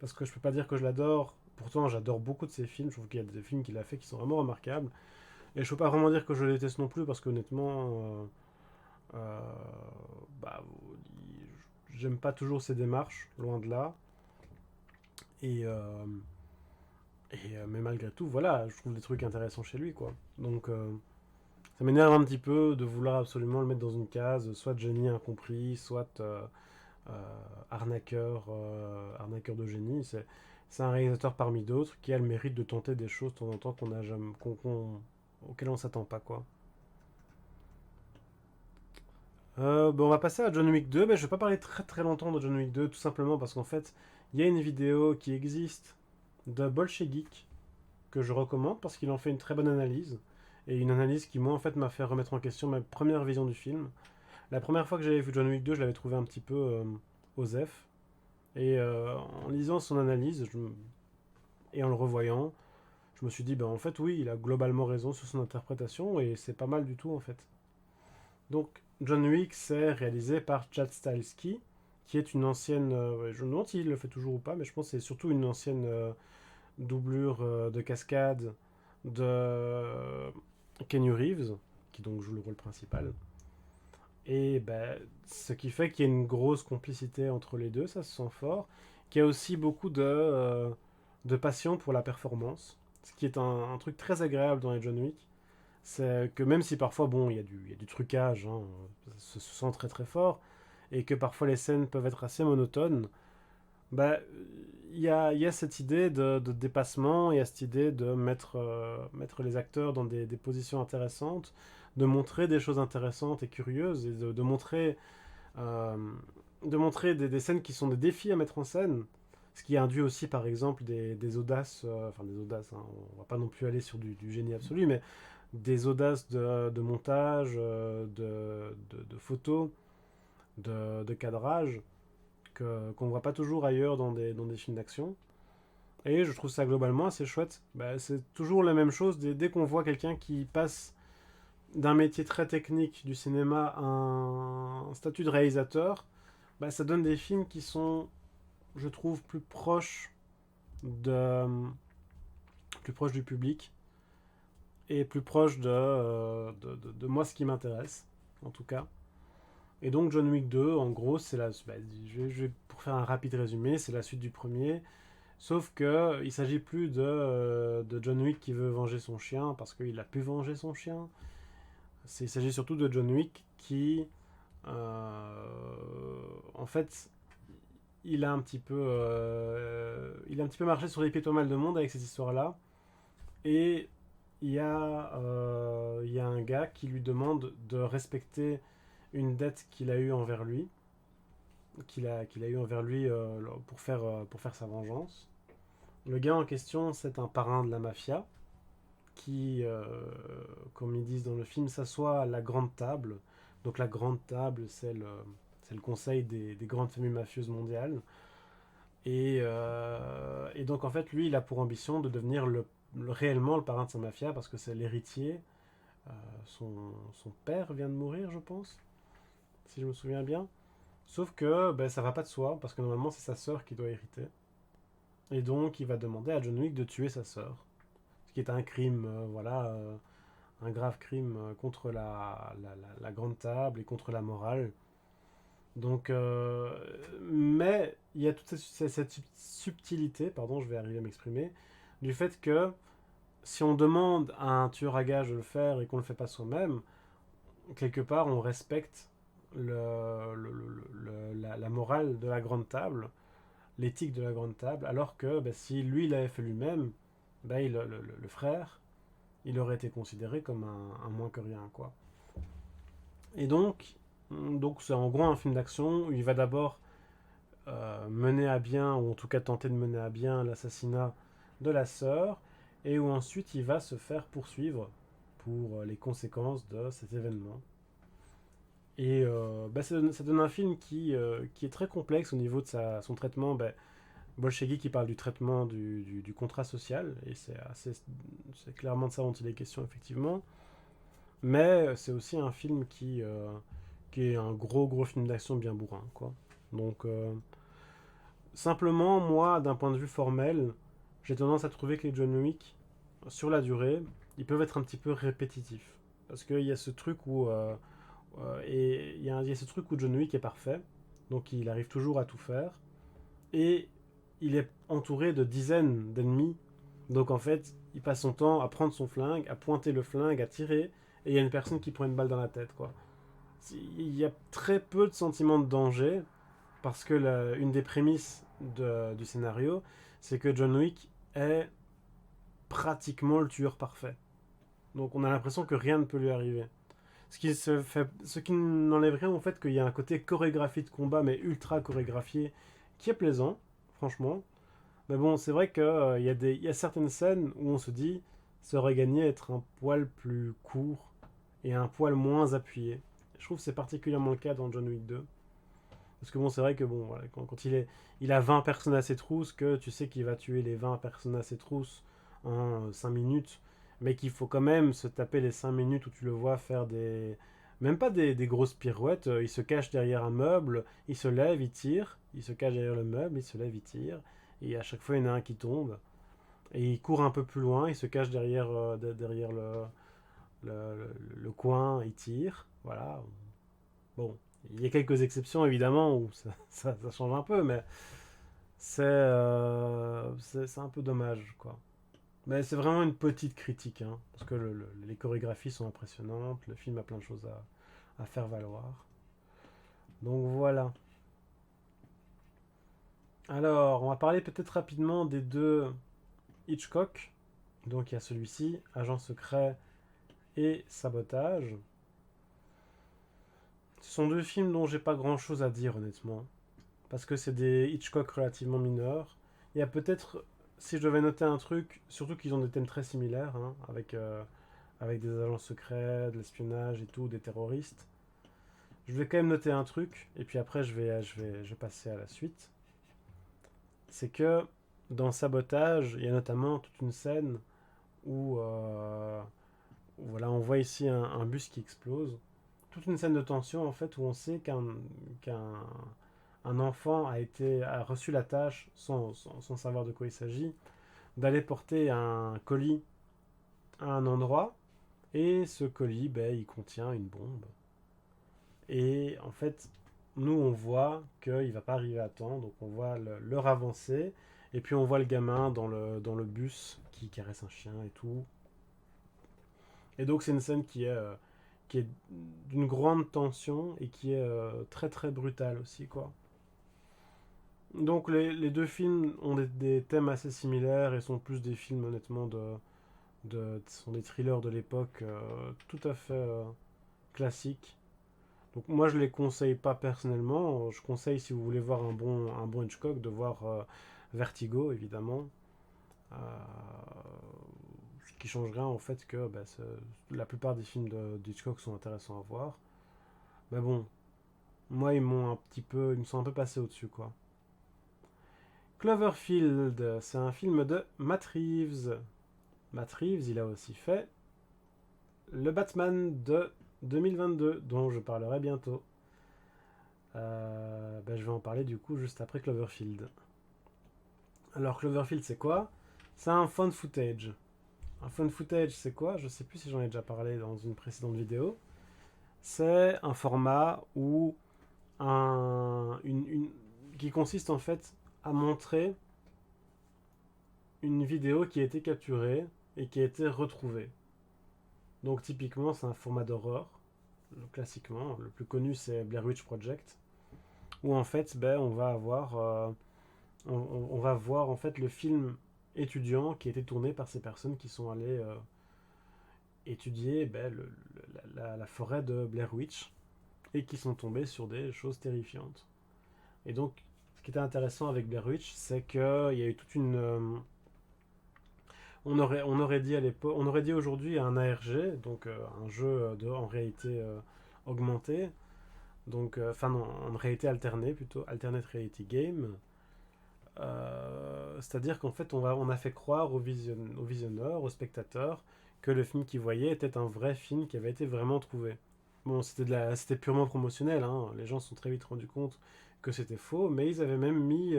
parce que je peux pas dire que je l'adore. Pourtant, j'adore beaucoup de ses films. Je trouve qu'il y a des films qu'il a fait qui sont vraiment remarquables. Et je peux pas vraiment dire que je le déteste non plus, parce qu'honnêtement, Euh, bah, j'aime pas toujours ses démarches, loin de là. Et, mais malgré tout, voilà, je trouve des trucs intéressants chez lui, quoi. Donc, ça m'énerve un petit peu de vouloir absolument le mettre dans une case, soit génie incompris, soit arnaqueur de génie. C'est un réalisateur parmi d'autres qui a le mérite de tenter des choses de temps en temps qu'on a jamais, auxquelles on s'attend pas, quoi. On va passer à John Wick 2. Mais je vais pas parler très très longtemps de John Wick 2, tout simplement parce qu'en fait, il y a une vidéo qui existe de Bolshevik que je recommande parce qu'il en fait une très bonne analyse. Et une analyse qui, moi, en fait, m'a fait remettre en question ma première vision du film. La première fois que j'avais vu John Wick 2, je l'avais trouvé un petit peu osef. Et en lisant son analyse et en le revoyant, je me suis dit, ben en fait, oui, il a globalement raison sur son interprétation et c'est pas mal du tout, en fait. Donc, John Wick, c'est réalisé par Chad Stahelski, qui est une ancienne. Je me demande s'il le fait toujours ou pas, mais je pense que c'est surtout une ancienne doublure de cascade de Kenny Reeves, qui donc joue le rôle principal. Et ben, ce qui fait qu'il y a une grosse complicité entre les deux, ça se sent fort. Qu'il y a aussi beaucoup de passion pour la performance, ce qui est un truc très agréable dans les John Wick. C'est que même si parfois, bon, il y a du trucage, hein, ça se sent très très fort, et que parfois les scènes peuvent être assez monotones, bah, il y a cette idée de dépassement, il y a cette idée de mettre les acteurs dans des positions intéressantes, de montrer des choses intéressantes et curieuses, et euh, de montrer des scènes qui sont des défis à mettre en scène. Ce qui induit aussi, par exemple, des audaces, enfin des audaces, hein, on va pas non plus aller sur du génie absolu, mais des audaces de montage, de photos, de cadrage, qu'on ne voit pas toujours ailleurs dans des films d'action. Et je trouve ça globalement assez chouette. Bah, c'est toujours la même chose dès qu'on voit quelqu'un qui passe d'un métier très technique du cinéma à un statut de réalisateur, bah, ça donne des films qui sont, je trouve, de, plus proches du public et plus proches de moi, ce qui m'intéresse, en tout cas. Et donc John Wick 2, en gros, c'est la, bah, pour faire un rapide résumé, c'est la suite du premier. Sauf que il s'agit plus de John Wick qui veut venger son chien parce qu'il a pu venger son chien. Il s'agit surtout de John Wick qui, en fait, il a un petit peu marché sur les pieds pas mal de monde avec cette histoire-là. Et il y a un gars qui lui demande de respecter une dette qu'il a eue envers lui, qu'il a eu envers lui pour faire sa vengeance. Le gars en question, c'est un parrain de la mafia qui, comme ils disent dans le film, s'assoit à la grande table. Donc la grande table, c'est le conseil des grandes familles mafieuses mondiales. Et donc en fait, lui, il a pour ambition de devenir réellement le parrain de sa mafia parce que c'est l'héritier. Son père vient de mourir, je pense, si je me souviens bien. Sauf que ben, ça va pas de soi, parce que normalement c'est sa sœur qui doit hériter. Et donc il va demander à John Wick de tuer sa sœur. Ce qui est un crime, voilà, un grave crime contre la grande table et contre la morale. Donc, mais il y a toute cette subtilité, pardon, je vais arriver à m'exprimer, du fait que si on demande à un tueur à gages de le faire et qu'on ne le fait pas soi-même, quelque part on respecte la morale de la grande table, l'éthique de la grande table, alors que bah, si lui l'avait fait lui-même, bah, le frère, il aurait été considéré comme un moins que rien, quoi. Et donc c'est en gros un film d'action où il va d'abord mener à bien, ou en tout cas tenter de mener à bien l'assassinat de la sœur, et où ensuite il va se faire poursuivre pour les conséquences de cet événement. Et bah, ça donne un film qui est très complexe au niveau de son traitement. Bah, Bolshevik qui parle du traitement du contrat social, et c'est clairement de ça dont il est question, effectivement. Mais c'est aussi un film qui est un gros film d'action bien bourrin, quoi. Donc, simplement, moi, d'un point de vue formel, j'ai tendance à trouver que les John Wick, sur la durée, ils peuvent être un petit peu répétitifs. Parce qu'il y a ce truc où et il y a ce truc où John Wick est parfait, donc il arrive toujours à tout faire, et il est entouré de dizaines d'ennemis, donc en fait, il passe son temps à prendre son flingue, à pointer le flingue, à tirer, et il y a une personne qui prend une balle dans la tête, quoi. Il y a très peu de sentiments de danger, parce que une des prémices du scénario, c'est que John Wick est pratiquement le tueur parfait. Donc on a l'impression que rien ne peut lui arriver. Ce qui n'enlève rien au fait qu'il y a un côté chorégraphie de combat, mais ultra chorégraphié, qui est plaisant, franchement. Mais bon, c'est vrai qu'il y a certaines scènes où on se dit, ça aurait gagné à être un poil plus court et un poil moins appuyé. Je trouve que c'est particulièrement le cas dans John Wick 2. Parce que bon, c'est vrai que bon, voilà, quand il a 20 personnes à ses trousses, que tu sais qu'il va tuer les 20 personnes à ses trousses en 5 minutes, mais qu'il faut quand même se taper les 5 minutes où tu le vois faire même pas des grosses pirouettes, il se cache derrière un meuble, il se lève, il tire, il se cache derrière le meuble, il se lève, il tire, et à chaque fois il y en a un qui tombe, et il court un peu plus loin, il se cache derrière le coin, il tire, voilà. Bon, il y a quelques exceptions évidemment où ça change un peu, mais c'est un peu dommage, quoi. Mais c'est vraiment une petite critique, hein, parce que les chorégraphies sont impressionnantes, le film a plein de choses à faire valoir. Donc voilà. Alors, on va parler peut-être rapidement des deux Hitchcock. Donc il y a celui-ci, Agent secret et Sabotage. Ce sont deux films dont j'ai pas grand-chose à dire honnêtement, parce que c'est des Hitchcock relativement mineurs. Il y a peut-être, si je devais noter un truc, surtout qu'ils ont des thèmes très similaires, hein, avec des agents secrets, de l'espionnage et tout, des terroristes. Je vais quand même noter un truc, et puis après je vais passer à la suite. C'est que dans Sabotage, il y a notamment toute une scène où voilà, on voit ici un bus qui explose. Toute une scène de tension en fait où on sait qu'un un enfant a reçu la tâche, sans savoir de quoi il s'agit, d'aller porter un colis à un endroit, et ce colis, ben, il contient une bombe. Et en fait, nous, on voit qu'il va pas arriver à temps, donc on voit l'heure avancer, et puis on voit le gamin dans le bus qui caresse un chien et tout. Et donc c'est une scène qui est d'une grande tension et qui est très très brutale aussi, quoi. Donc les deux films ont des thèmes assez similaires et sont plus des films honnêtement sont des thrillers de l'époque tout à fait classiques. Donc moi je les conseille pas personnellement. Je conseille si vous voulez voir un bon Hitchcock de voir Vertigo évidemment. Euh, Ce qui changerait en fait que la plupart des films d'Hitchcock sont intéressants à voir. Mais bon, moi ils me sont un peu passés au-dessus quoi. Cloverfield, c'est un film de Matt Reeves. Matt Reeves, il a aussi fait le Batman de 2022, dont je parlerai bientôt. Je vais en parler du coup juste après Cloverfield. Alors Cloverfield c'est quoi? C'est un found footage. Un found footage c'est quoi? Je sais plus si j'en ai déjà parlé dans une précédente vidéo. C'est un format où qui consiste en fait à montrer une vidéo qui a été capturée et qui a été retrouvée. Donc typiquement c'est un format d'horreur. Classiquement, le plus connu c'est Blair Witch Project, où en fait on va voir en fait le film étudiant qui a été tourné par ces personnes qui sont allées étudier la forêt de Blair Witch et qui sont tombées sur des choses terrifiantes. Et donc, ce qui était intéressant avec Blair Witch, c'est qu'il y a eu toute une. On aurait dit à l'époque, on aurait dit aujourd'hui un ARG, donc un jeu en réalité augmentée, donc enfin non, en réalité alternée plutôt, alternate reality game. C'est-à-dire qu'en fait, on a fait croire aux visionneurs, aux spectateurs, que le film qu'ils voyaient était un vrai film qui avait été vraiment trouvé. Bon, c'était purement promotionnel, hein. Les gens se sont très vite rendus compte que c'était faux, mais ils avaient même mis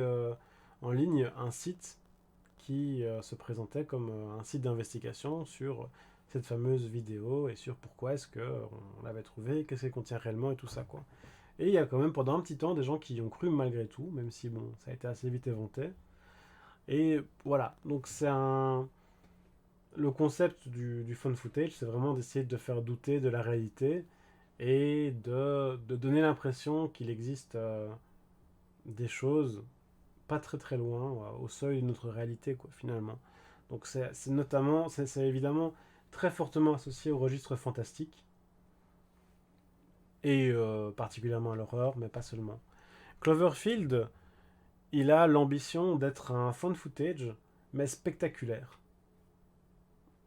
en ligne un site qui se présentait comme un site d'investigation sur cette fameuse vidéo et sur pourquoi est-ce qu'on l'avait trouvée, qu'est-ce qu'elle contient réellement et tout ça, quoi. Et il y a quand même pendant un petit temps des gens qui y ont cru malgré tout, même si bon, ça a été assez vite éventé. Et voilà, donc le concept du phone footage, c'est vraiment d'essayer de faire douter de la réalité et de donner l'impression qu'il existe des choses pas très très loin, au seuil de notre réalité, quoi, finalement. Donc c'est évidemment très fortement associé au registre fantastique et particulièrement à l'horreur, mais pas seulement. Cloverfield, il a l'ambition d'être un found footage, mais spectaculaire.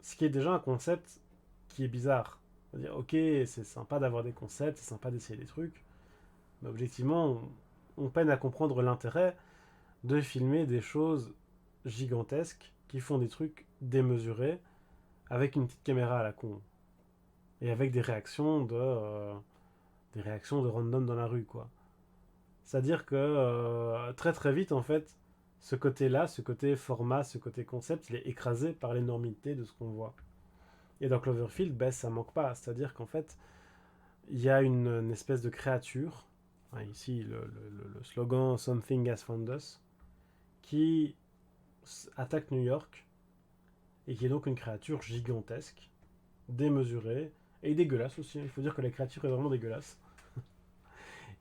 Ce qui est déjà un concept qui est bizarre. C'est-à-dire, ok, c'est sympa d'avoir des concepts, c'est sympa d'essayer des trucs, mais objectivement, on peine à comprendre l'intérêt de filmer des choses gigantesques qui font des trucs démesurés avec une petite caméra à la con et avec des réactions de random dans la rue, quoi. C'est-à-dire que très très vite, en fait, ce côté-là, ce côté format, ce côté concept, il est écrasé par l'énormité de ce qu'on voit. Et dans Cloverfield, ben, ça manque pas. C'est-à-dire qu'en fait, il y a une espèce de créature, hein, ici le slogan Something has found us, qui attaque New York et qui est donc une créature gigantesque, démesurée et dégueulasse aussi. Il faut dire que la créature est vraiment dégueulasse.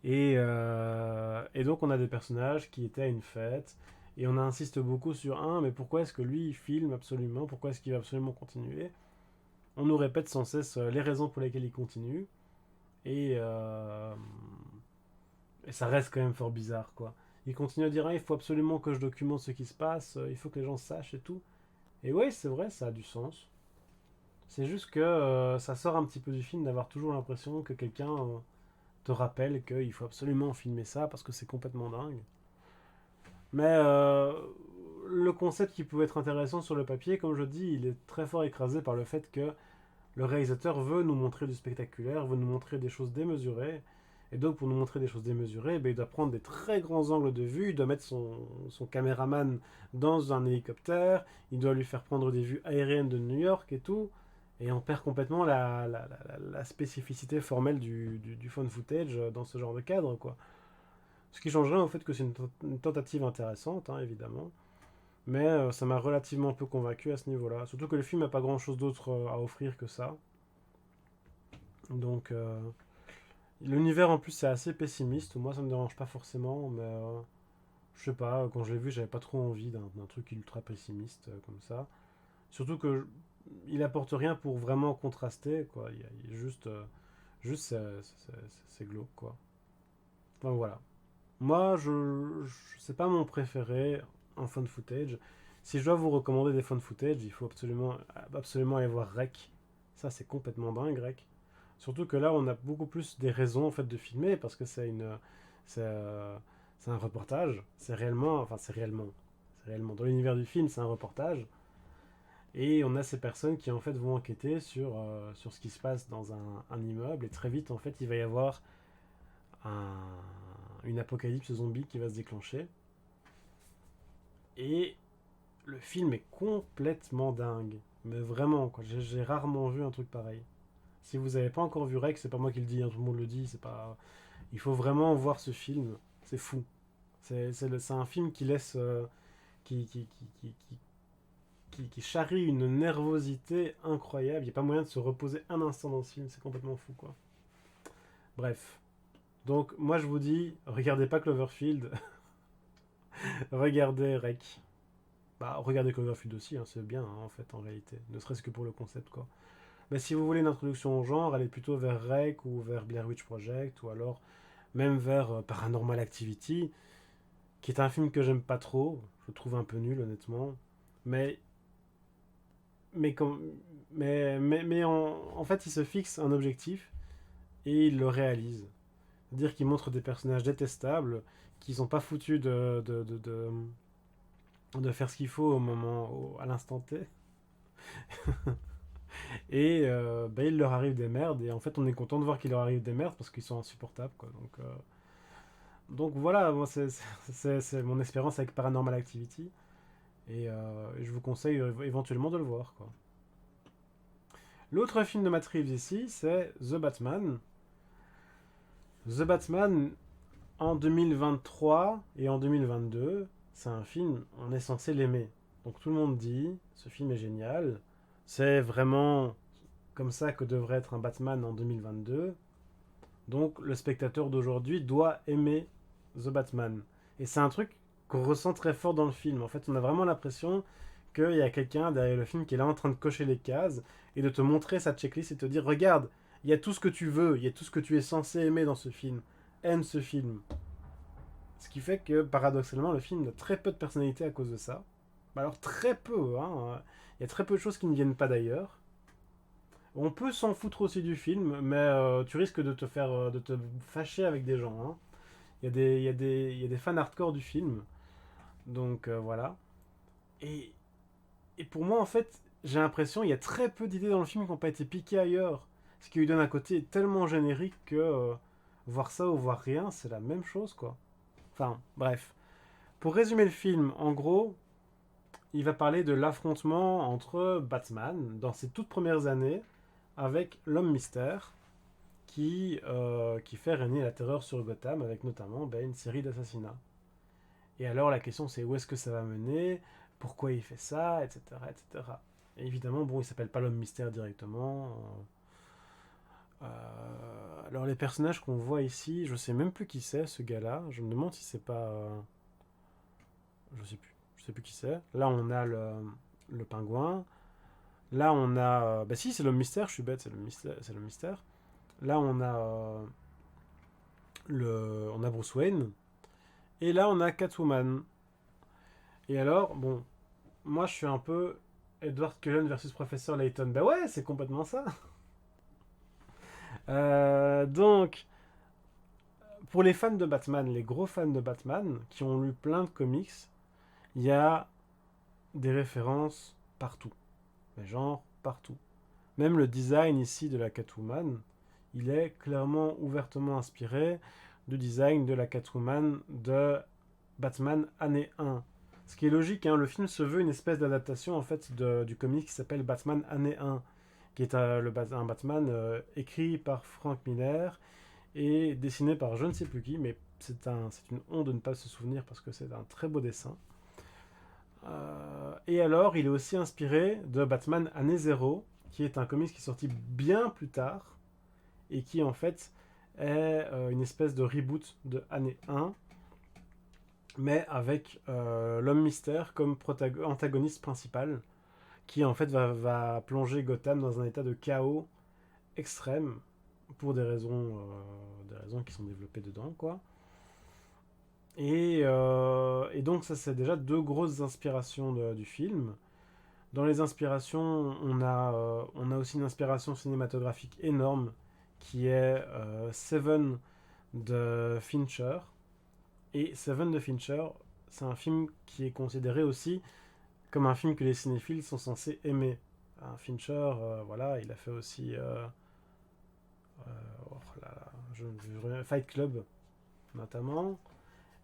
Et donc on a des personnages qui étaient à une fête et on insiste beaucoup sur mais pourquoi est-ce que lui il filme absolument, pourquoi est-ce qu'il va absolument continuer. On nous répète sans cesse les raisons pour lesquelles il continue et, euh, et ça reste quand même fort bizarre quoi. Il continue à dire il faut absolument que je documente ce qui se passe, il faut que les gens sachent et tout. Et ouais c'est vrai ça a du sens. C'est juste que ça sort un petit peu du film d'avoir toujours l'impression que quelqu'un te rappelle qu'il faut absolument filmer ça parce que c'est complètement dingue. Mais le concept qui pouvait être intéressant sur le papier, comme je dis, il est très fort écrasé par le fait que le réalisateur veut nous montrer du spectaculaire, veut nous montrer des choses démesurées. Et donc, pour nous montrer des choses démesurées, il doit prendre des très grands angles de vue, il doit mettre son caméraman dans un hélicoptère, il doit lui faire prendre des vues aériennes de New York et tout. Et on perd complètement la spécificité formelle du phone footage dans ce genre de cadre, quoi. Ce qui changerait au fait que c'est une tentative intéressante, hein, évidemment. Mais ça m'a relativement peu convaincu à ce niveau-là. Surtout que le film n'a pas grand-chose d'autre à offrir que ça. Donc, l'univers en plus c'est assez pessimiste. Moi ça me dérange pas forcément, mais je sais pas, quand je l'ai vu, j'avais pas trop envie d'un truc ultra pessimiste comme ça. Surtout que il apporte rien pour vraiment contraster, quoi. Il y a juste c'est glauque, quoi. Enfin voilà. Moi, c'est pas mon préféré en fan footage. Si je dois vous recommander des found footage, il faut absolument aller voir Rec. Ça, c'est complètement dingue, Rec. Surtout que là, on a beaucoup plus des raisons en fait de filmer parce que c'est, euh, c'est un reportage. C'est réellement dans l'univers du film, c'est un reportage. Et on a ces personnes qui en fait vont enquêter sur ce qui se passe dans un immeuble et très vite en fait il va y avoir un- une apocalypse zombie qui va se déclencher. Et le film est complètement dingue. Mais vraiment, quoi. J'ai rarement vu un truc pareil. Si vous n'avez pas encore vu Rex, c'est pas moi qui le dis, hein, tout le monde le dit. C'est pas... Il faut vraiment voir ce film. C'est fou. C'est un film qui laisse. Qui charrie une nervosité incroyable. Il n'y a pas moyen de se reposer un instant dans ce film. C'est complètement fou, quoi. Bref. Donc, moi, je vous dis, regardez pas Cloverfield. Regardez Rec. Bah, regardez Cloverfield aussi, hein, c'est bien, hein, en fait, en réalité. Ne serait-ce que pour le concept, quoi. Mais si vous voulez une introduction au genre, allez plutôt vers Rec ou vers Blair Witch Project, ou alors même vers Paranormal Activity, qui est un film que j'aime pas trop. Je le trouve un peu nul, honnêtement. Mais, mais, comme, mais en fait, il se fixe un objectif et il le réalise. C'est-à-dire qu'il montre des personnages détestables qui sont pas foutus de faire ce qu'il faut à l'instant T. Et bah, il leur arrive des merdes. Et en fait, on est content de voir qu'il leur arrive des merdes parce qu'ils sont insupportables. Quoi. Donc voilà, moi, c'est mon expérience avec Paranormal Activity. Et je vous conseille éventuellement de le voir. Quoi. L'autre film de Matt Reeves ici, c'est The Batman. The Batman, en 2023 et en 2022, c'est un film, on est censé l'aimer. Donc tout le monde dit, ce film est génial. C'est vraiment comme ça que devrait être un Batman en 2022. Donc le spectateur d'aujourd'hui doit aimer The Batman. Et c'est un truc qu'on ressent très fort dans le film. En fait, on a vraiment l'impression qu'il y a quelqu'un derrière le film qui est là en train de cocher les cases et de te montrer sa checklist et te dire regarde, il y a tout ce que tu veux, il y a tout ce que tu es censé aimer dans ce film. Aime ce film. Ce qui fait que paradoxalement, le film a très peu de personnalité à cause de ça. Bah alors très peu, hein. Il y a très peu de choses qui ne viennent pas d'ailleurs. On peut s'en foutre aussi du film, mais tu risques de te fâcher avec des gens. Hein. Il y a des fans hardcore du film. Donc voilà. Et, et pour moi, en fait, j'ai l'impression qu'il y a très peu d'idées dans le film qui n'ont pas été piquées ailleurs. Ce qui lui donne un côté tellement générique que voir ça ou voir rien, c'est la même chose, quoi. Enfin, bref. Pour résumer le film, en gros, il va parler de l'affrontement entre Batman, dans ses toutes premières années, avec l'homme mystère, qui fait régner la terreur sur Gotham, avec notamment ben, une série d'assassinats. Et alors la question c'est où est-ce que ça va mener, pourquoi il fait ça, etc. etc. Et évidemment, bon, il s'appelle pas l'homme mystère directement. Alors les personnages qu'on voit ici, je sais même plus qui c'est ce gars-là. Je me demande si c'est pas... je sais plus qui c'est. Là on a le pingouin. Là on a... bah si, c'est l'homme mystère, je suis bête, c'est le mystère. Là on a... on a Bruce Wayne. Et là, on a Catwoman. Et alors, bon, moi je suis un peu Edward Cullen versus Professeur Layton. Bah ouais, c'est complètement ça. Donc, pour les fans de Batman, les gros fans de Batman, qui ont lu plein de comics, il y a des références partout. Mais genre partout. Même le design ici de la Catwoman, il est clairement ouvertement inspiré du design de la Catwoman de Batman année 1. Ce qui est logique, hein, le film se veut une espèce d'adaptation en fait du comic qui s'appelle Batman année 1, qui est un Batman écrit par Frank Miller et dessiné par je ne sais plus qui, mais c'est une honte de ne pas se souvenir parce que c'est un très beau dessin. Et alors, il est aussi inspiré de Batman année 0, qui est un comic qui est sorti bien plus tard et qui en fait est une espèce de reboot de année 1 mais avec l'homme mystère comme antagoniste principal, qui en fait va plonger Gotham dans un état de chaos extrême pour des raisons qui sont développées dedans, quoi. Et donc ça, c'est déjà deux grosses inspirations du film. Dans les inspirations, on a aussi une inspiration cinématographique énorme qui est Seven de Fincher. Et Seven de Fincher, c'est un film qui est considéré aussi comme un film que les cinéphiles sont censés aimer. Fincher, voilà, il a fait aussi oh là là, Fight Club notamment.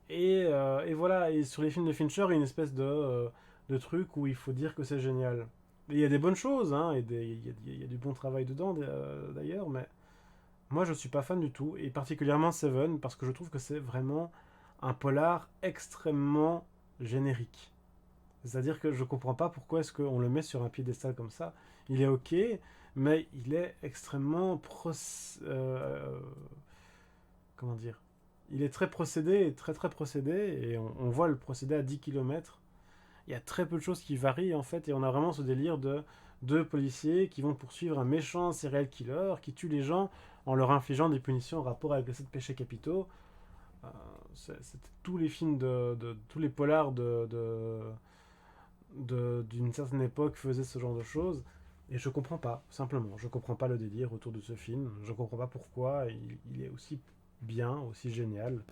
Et voilà, et sur les films de Fincher, il y a une espèce de truc où il faut dire que c'est génial. Et il y a des bonnes choses, hein, il y a du bon travail dedans d'ailleurs, mais moi je suis pas fan du tout, et particulièrement Seven, parce que je trouve que c'est vraiment un polar extrêmement générique. C'est-à-dire que je comprends pas pourquoi est-ce qu'on le met sur un piédestal comme ça. Il est ok, mais il est extrêmement comment dire, il est très procédé, très très procédé, et on voit le procédé à 10 km. Il y a très peu de choses qui varient en fait, et on a vraiment ce délire de deux policiers qui vont poursuivre un méchant serial killer qui tue les gens en leur infligeant des punitions en rapport avec les 7 péchés capitaux. Euh, C'était tous les films tous les polars d'une certaine époque faisaient ce genre de choses. Et je comprends pas, simplement. Je comprends pas le délire autour de ce film. Je comprends pas pourquoi il est aussi bien, aussi génial.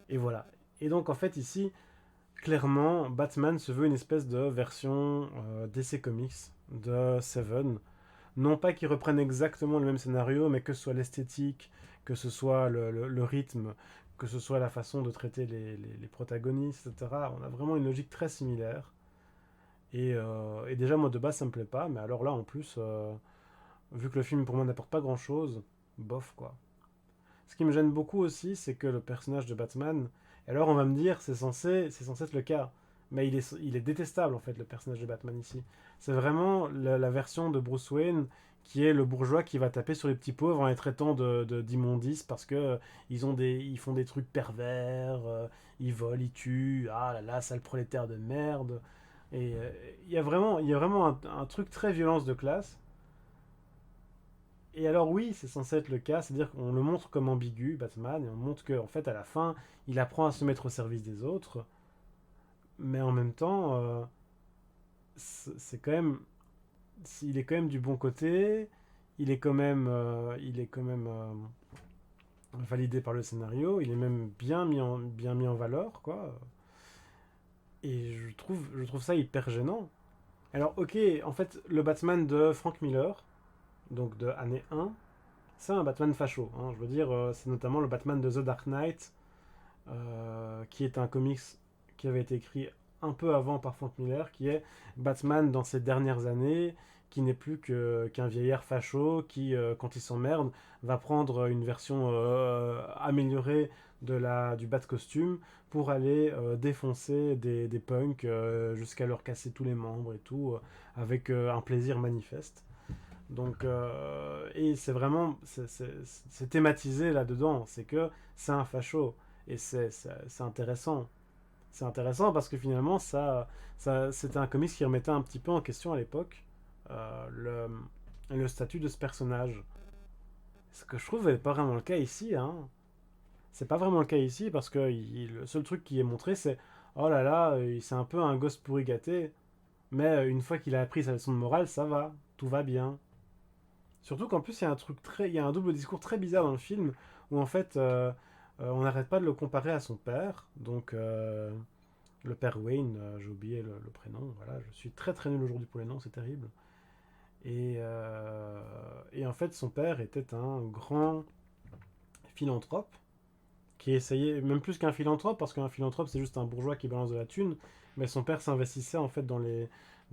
Et voilà. Et donc, en fait, ici, clairement, Batman se veut une espèce de version d'essai comics de Seven. Non pas qu'ils reprennent exactement le même scénario, mais que ce soit l'esthétique, que ce soit le rythme, que ce soit la façon de traiter les protagonistes, etc. On a vraiment une logique très similaire. Et déjà, moi, de base, ça me plaît pas, mais alors là, en plus, vu que le film, pour moi, n'apporte pas grand-chose, bof, quoi. Ce qui me gêne beaucoup aussi, c'est que le personnage de Batman, et alors on va me dire, c'est censé être le cas, mais il est détestable en fait le personnage de Batman ici. C'est vraiment la version de Bruce Wayne qui est le bourgeois qui va taper sur les petits pauvres en les traitant d'immondices parce que ils font des trucs pervers, ils volent, ils tuent, ah là là, sale prolétaire de merde. Et il y a vraiment un truc très violence de classe. Et alors oui, c'est censé être le cas, c'est-à-dire qu'on le montre comme ambigu, Batman, et on montre qu'en fait, à la fin, il apprend à se mettre au service des autres, mais en même temps, c'est quand même, il est quand même du bon côté, il est quand même validé par le scénario, il est même bien mis en valeur, quoi. Et je trouve ça hyper gênant. Alors ok, en fait, le Batman de Frank Miller, donc de année 1, c'est un Batman facho. Hein. Je veux dire, c'est notamment le Batman de The Dark Knight, qui est un comics qui avait été écrit un peu avant par Frank Miller, qui est Batman dans ses dernières années, qui n'est plus qu'un vieillard facho qui, quand il s'emmerde, va prendre une version améliorée du Bat costume pour aller défoncer des punks jusqu'à leur casser tous les membres et tout, avec un plaisir manifeste. Donc, et c'est vraiment, c'est thématisé là-dedans, c'est que c'est un facho, et c'est intéressant. C'est intéressant parce que finalement, c'était un comics qui remettait un petit peu en question à l'époque le statut de ce personnage. Ce que je trouve n'est pas vraiment le cas ici, hein. C'est pas vraiment le cas ici parce que le seul truc qui est montré, c'est oh là là, c'est un peu un gosse pourri gâté, mais une fois qu'il a appris sa leçon de morale, ça va, tout va bien. Surtout qu'en plus, il y a un double discours très bizarre dans le film où en fait, on n'arrête pas de le comparer à son père. Donc, le père Wayne, j'ai oublié le prénom. Voilà, je suis très très nul aujourd'hui pour les noms, c'est terrible. Et en fait, son père était un grand philanthrope qui essayait, même plus qu'un philanthrope, parce qu'un philanthrope c'est juste un bourgeois qui balance de la thune, mais son père s'investissait en fait dans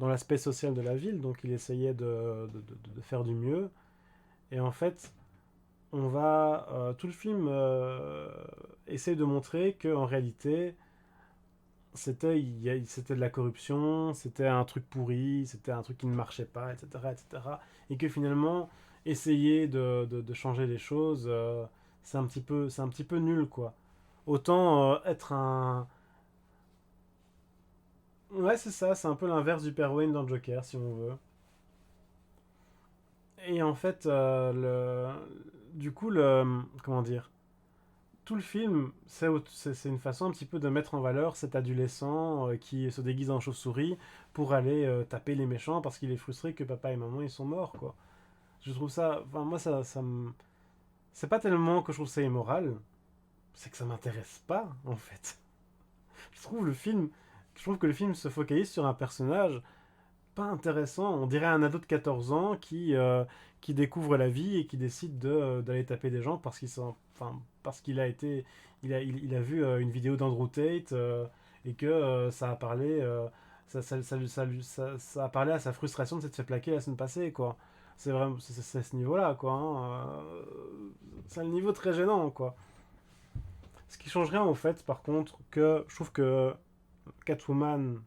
l'aspect social de la ville, donc il essayait de faire du mieux. Et en fait, tout le film essaie de montrer que en réalité c'était de la corruption, c'était un truc pourri, c'était un truc qui ne marchait pas, etc., etc. Et que finalement essayer de changer les choses, c'est un petit peu nul quoi. Autant être un ouais c'est ça, c'est un peu l'inverse du père Wayne dans Joker si on veut. Et en fait du coup le comment dire tout le film, c'est une façon un petit peu de mettre en valeur cet adolescent qui se déguise en chauve-souris pour aller taper les méchants parce qu'il est frustré que papa et maman ils sont morts, quoi. Je trouve ça. Enfin, moi, ça me. C'est pas tellement que je trouve ça immoral, c'est que ça m'intéresse pas, en fait. Je trouve le film. Je trouve que le film se focalise sur un personnage pas intéressant. On dirait un ado de 14 ans qui découvre la vie et qui décide d'aller taper des gens parce enfin, parce qu'il a été, il a vu une vidéo d'Andrew Tate et que ça a parlé, ça a parlé à sa frustration de s'être fait plaquer la semaine passée, quoi. C'est vraiment, c'est ce niveau-là, quoi. C'est un niveau très gênant, quoi. Ce qui change rien au fait, par contre, que je trouve que Catwoman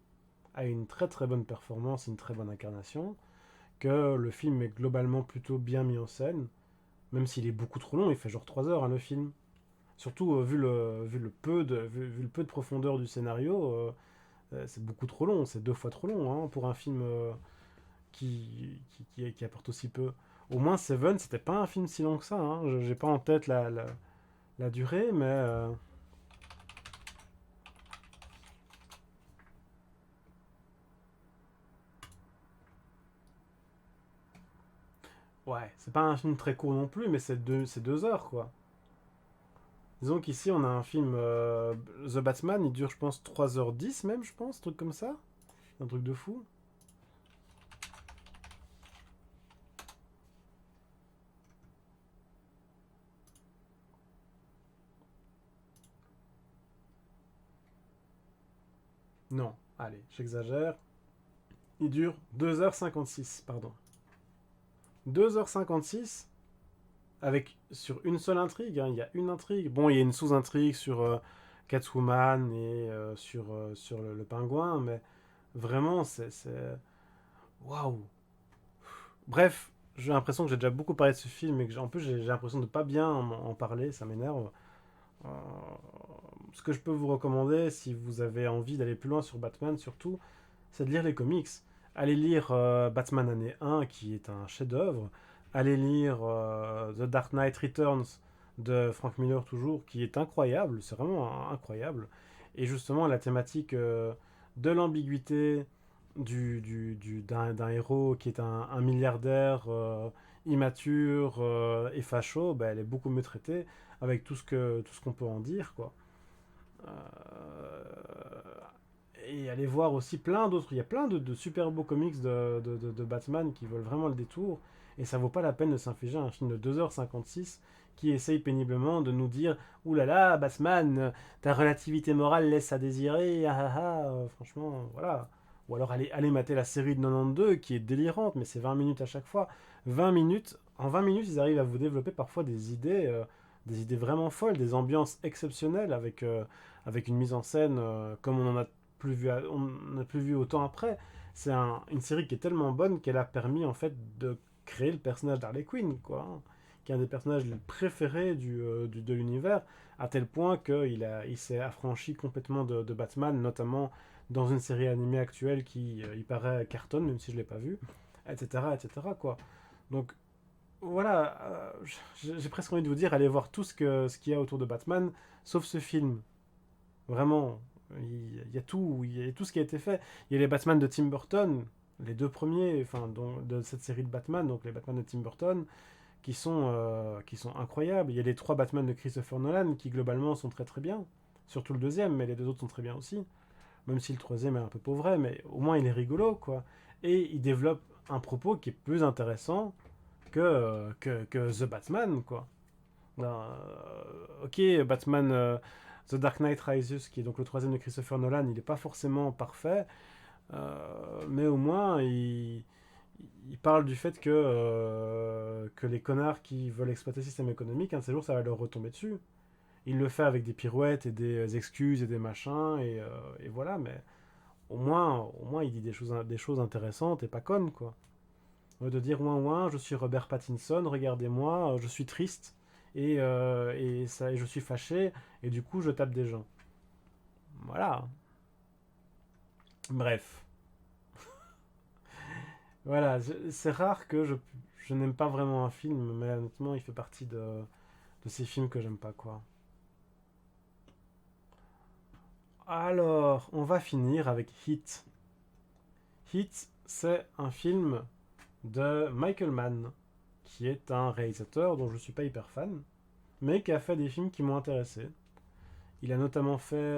a une très très bonne performance, une très bonne incarnation, que le film est globalement plutôt bien mis en scène, même s'il est beaucoup trop long, il fait genre 3 heures hein, le film. Surtout vu le peu de profondeur du scénario, c'est beaucoup trop long, c'est 2 fois trop long hein, pour un film qui apporte aussi peu. Au moins Seven, c'était pas un film si long que ça, hein. J'ai pas en tête la durée, mais ouais, c'est pas un film très court non plus, mais c'est 2 heures quoi. Disons qu'ici, on a un film, The Batman, il dure, je pense, 3h10 même, je pense, un truc comme ça. Un truc de fou. Non, allez, j'exagère. Il dure 2h56, pardon. 2h56 avec sur une seule intrigue, hein, il y a une intrigue. Bon, il y a une sous-intrigue sur Catwoman et sur le pingouin, mais vraiment, waouh. Bref, j'ai l'impression que j'ai déjà beaucoup parlé de ce film et que en plus j'ai l'impression de pas bien en parler, ça m'énerve. Euh, Ce que je peux vous recommander, si vous avez envie d'aller plus loin sur Batman, surtout, c'est de lire les comics. Allez lire Batman année 1, qui est un chef-d'œuvre. Allez lire The Dark Knight Returns de Frank Miller, toujours, qui est incroyable. C'est vraiment incroyable. Et justement, la thématique de l'ambiguïté d'un héros qui est un milliardaire immature et facho, ben, elle est beaucoup mieux traitée avec tout ce qu'on peut en dire, quoi. Et aller voir aussi plein d'autres. Il y a plein de super beaux comics de Batman qui veulent vraiment le détour. Et ça vaut pas la peine de s'infliger un film de 2h56 qui essaye péniblement de nous dire ouh là là, Batman, ta relativité morale laisse à désirer. Ah, ah, ah. Franchement, voilà. Ou alors aller mater la série de 92 qui est délirante, mais c'est 20 minutes à chaque fois. 20 minutes, en 20 minutes, ils arrivent à vous développer parfois des idées vraiment folles, des ambiances exceptionnelles avec une mise en scène comme on en a on n'a plus vu autant après. C'est une série qui est tellement bonne qu'elle a permis en fait de créer le personnage d'Harley Quinn, quoi, hein, qui est un des personnages les préférés de l'univers, à tel point il s'est affranchi complètement de Batman, notamment dans une série animée actuelle qui, il paraît, cartonne, même si je ne l'ai pas vue, etc., etc., quoi. Donc, voilà, j'ai presque envie de vous dire, allez voir ce qu'il y a autour de Batman, sauf ce film. Vraiment, il y a tout, il y a tout ce qui a été fait. Il y a les Batman de Tim Burton, les deux premiers, enfin, de cette série de Batman, donc les Batman de Tim Burton, qui sont incroyables. Il y a les trois Batman de Christopher Nolan, qui globalement sont très très bien. Surtout le deuxième, mais les deux autres sont très bien aussi. Même si le troisième est un peu pauvret, mais au moins il est rigolo, quoi. Et il développe un propos qui est plus intéressant que The Batman, quoi. Ok, Batman The Dark Knight Rises, qui est donc le troisième de Christopher Nolan, il n'est pas forcément parfait, mais au moins il parle du fait que les connards qui veulent exploiter le système économique, un de ces jours, ça va leur retomber dessus. Il le fait avec des pirouettes et des excuses et des machins, et voilà, mais au moins il dit des choses intéressantes et pas connes, quoi. Au lieu de dire ouin ouin, je suis Robert Pattinson, regardez-moi, je suis triste et je suis fâché et du coup je tape des gens. Voilà. Bref. Voilà, c'est rare que je n'aime pas vraiment un film, mais honnêtement il fait partie de ces films que j'aime pas quoi. Alors, on va finir avec Heat. Heat, c'est un film de Michael Mann, qui est un réalisateur dont je ne suis pas hyper fan, mais qui a fait des films qui m'ont intéressé. Il a notamment fait,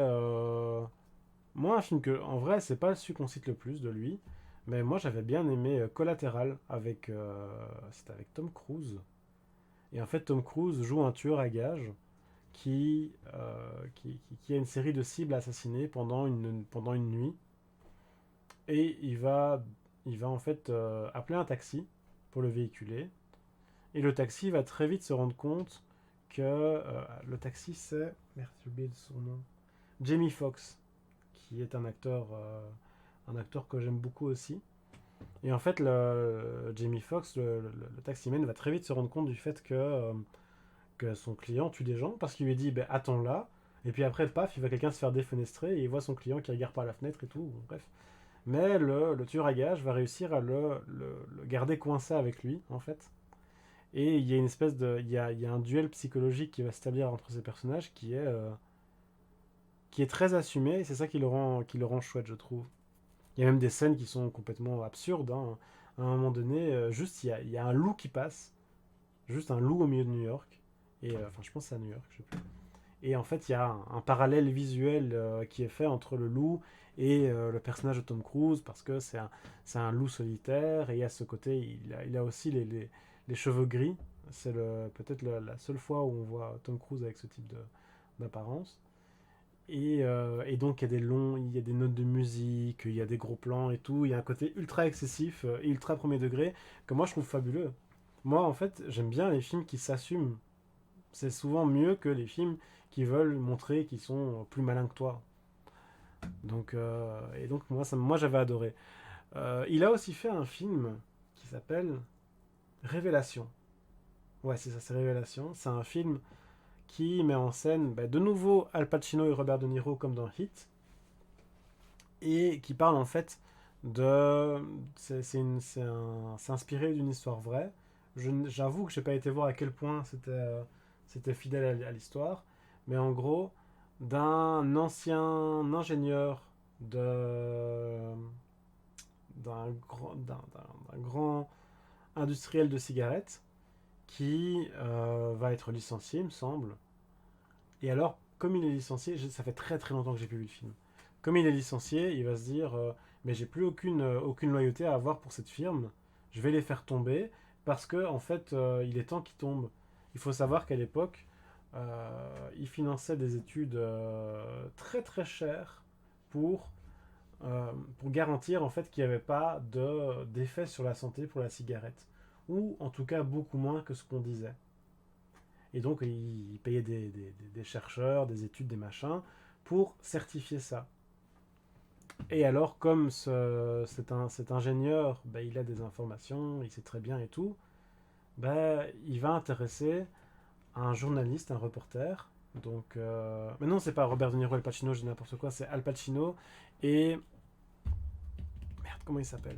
moi, un film que, en vrai, c'est pas celui qu'on cite le plus de lui, mais moi j'avais bien aimé Collateral avec, c'était avec Tom Cruise. Et en fait, Tom Cruise joue un tueur à gages qui a une série de cibles à assassiner pendant une nuit. Et il va en fait appeler un taxi pour le véhiculer. Et le taxi va très vite se rendre compte que le taxi c'est... Merde, j'ai oublié son nom. Jamie Foxx, qui est un acteur que j'aime beaucoup aussi. Et en fait, Jamie Foxx, le taximan, va très vite se rendre compte du fait que son client tue des gens parce qu'il lui dit ben, attends là. Et puis après, paf, il voit quelqu'un se faire défenestrer et il voit son client qui regarde par la fenêtre et tout. Bon, bref. Mais le tueur à gages va réussir à le garder coincé avec lui, en fait. Et il y a une espèce de. Il y a un duel psychologique qui va s'établir entre ces personnages qui est très assumé et c'est ça qui le rend chouette, je trouve. Il y a même des scènes qui sont complètement absurdes, hein. À un moment donné, juste il y a un loup qui passe, juste un loup au milieu de New York. Et enfin, je pense que c'est à New York, je sais plus. Et en fait, il y a un parallèle visuel qui est fait entre le loup et le personnage de Tom Cruise, parce que c'est un loup solitaire, et il y a ce côté, il a aussi les cheveux gris. C'est peut-être la seule fois où on voit Tom Cruise avec ce type d'apparence. Et donc, il y a des notes de musique, il y a des gros plans et tout. Il y a un côté ultra excessif, ultra premier degré, que moi je trouve fabuleux. Moi, en fait, j'aime bien les films qui s'assument. C'est souvent mieux que les films qui veulent montrer qu'ils sont plus malins que toi. Et donc moi j'avais adoré. Il a aussi fait un film qui s'appelle Révélation. Ouais, c'est ça, c'est Révélation. C'est un film qui met en scène de nouveau Al Pacino et Robert De Niro comme dans Hit, et qui parle en fait de... C'est inspiré d'une histoire vraie. J'avoue que je n'ai pas été voir à quel point c'était fidèle à l'histoire, mais en gros, d'un ancien ingénieur d'un grand industriel de cigarettes qui va être licencié, il me semble. Et alors, comme il est licencié, ça fait très très longtemps que j'ai plus vu le film. Comme il est licencié, il va se dire mais j'ai plus aucune loyauté à avoir pour cette firme. Je vais les faire tomber parce que en fait, il est temps qu'ils tombent. Il faut savoir qu'à l'époque, il finançait des études très très chères pour pour garantir en fait qu'il n'y avait pas d'effet sur la santé pour la cigarette, ou en tout cas beaucoup moins que ce qu'on disait. Et donc il payait des chercheurs, des études, des machins pour certifier ça. Et alors comme cet ingénieur, il a des informations, il sait très bien et tout, il va intéresser un journaliste, un reporter. Donc, mais non, c'est pas Robert De Niro et Al Pacino, j'ai n'importe quoi, c'est Al Pacino et merde, comment il s'appelle?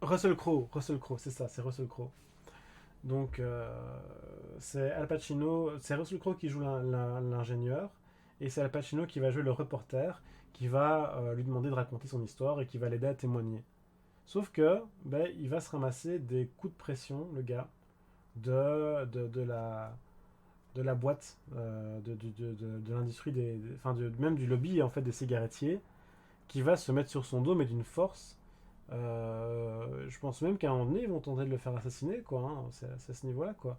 Russell Crowe, c'est ça, c'est Russell Crowe. Donc, c'est Al Pacino, c'est Russell Crowe qui joue l'ingénieur, et c'est Al Pacino qui va jouer le reporter, qui va lui demander de raconter son histoire et qui va l'aider à témoigner. Sauf que, il va se ramasser des coups de pression, le gars, de la boîte, de l'industrie enfin, même du lobby en fait des cigarettiers, qui va se mettre sur son dos, mais d'une force. Je pense même qu'à un moment donné, ils vont tenter de le faire assassiner, quoi. Hein. C'est à ce niveau-là, quoi.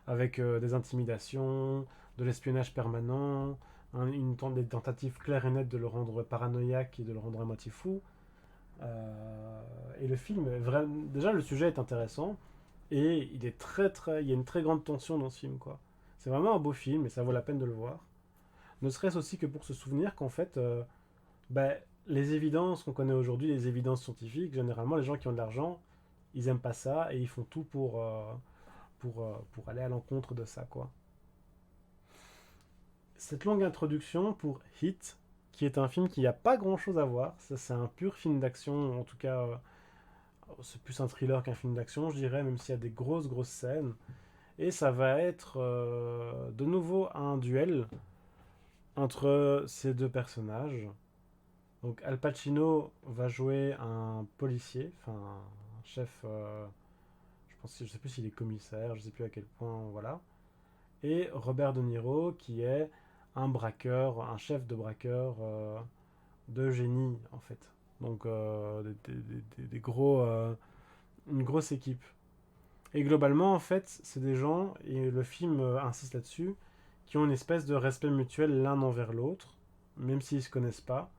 Avec des intimidations, de l'espionnage permanent, des tentatives claires et nettes de le rendre paranoïaque et de le rendre à moitié fou. Et le film, déjà le sujet est intéressant et il y a une très grande tension dans ce film, quoi. C'est vraiment un beau film et ça vaut la peine de le voir. Ne serait-ce aussi que pour se souvenir qu'en fait, ben, les évidences qu'on connaît aujourd'hui, les évidences scientifiques, généralement, les gens qui ont de l'argent, ils aiment pas ça et ils font tout pour aller à l'encontre de ça, quoi. Cette longue introduction pour Hit, qui est un film qui n'a pas grand-chose à voir, ça c'est un pur film d'action, en tout cas, c'est plus un thriller qu'un film d'action, je dirais, même s'il y a des grosses, grosses scènes. Et ça va être de nouveau un duel entre ces deux personnages. Donc Al Pacino va jouer un policier, enfin un chef, je sais plus s'il est commissaire, je sais plus à quel point, voilà. Et Robert De Niro qui est un braqueur, un chef de braqueur de génie en fait. Donc des gros, une grosse équipe. Et globalement en fait c'est des gens, et le film insiste là-dessus, qui ont une espèce de respect mutuel l'un envers l'autre, même s'ils se connaissent pas,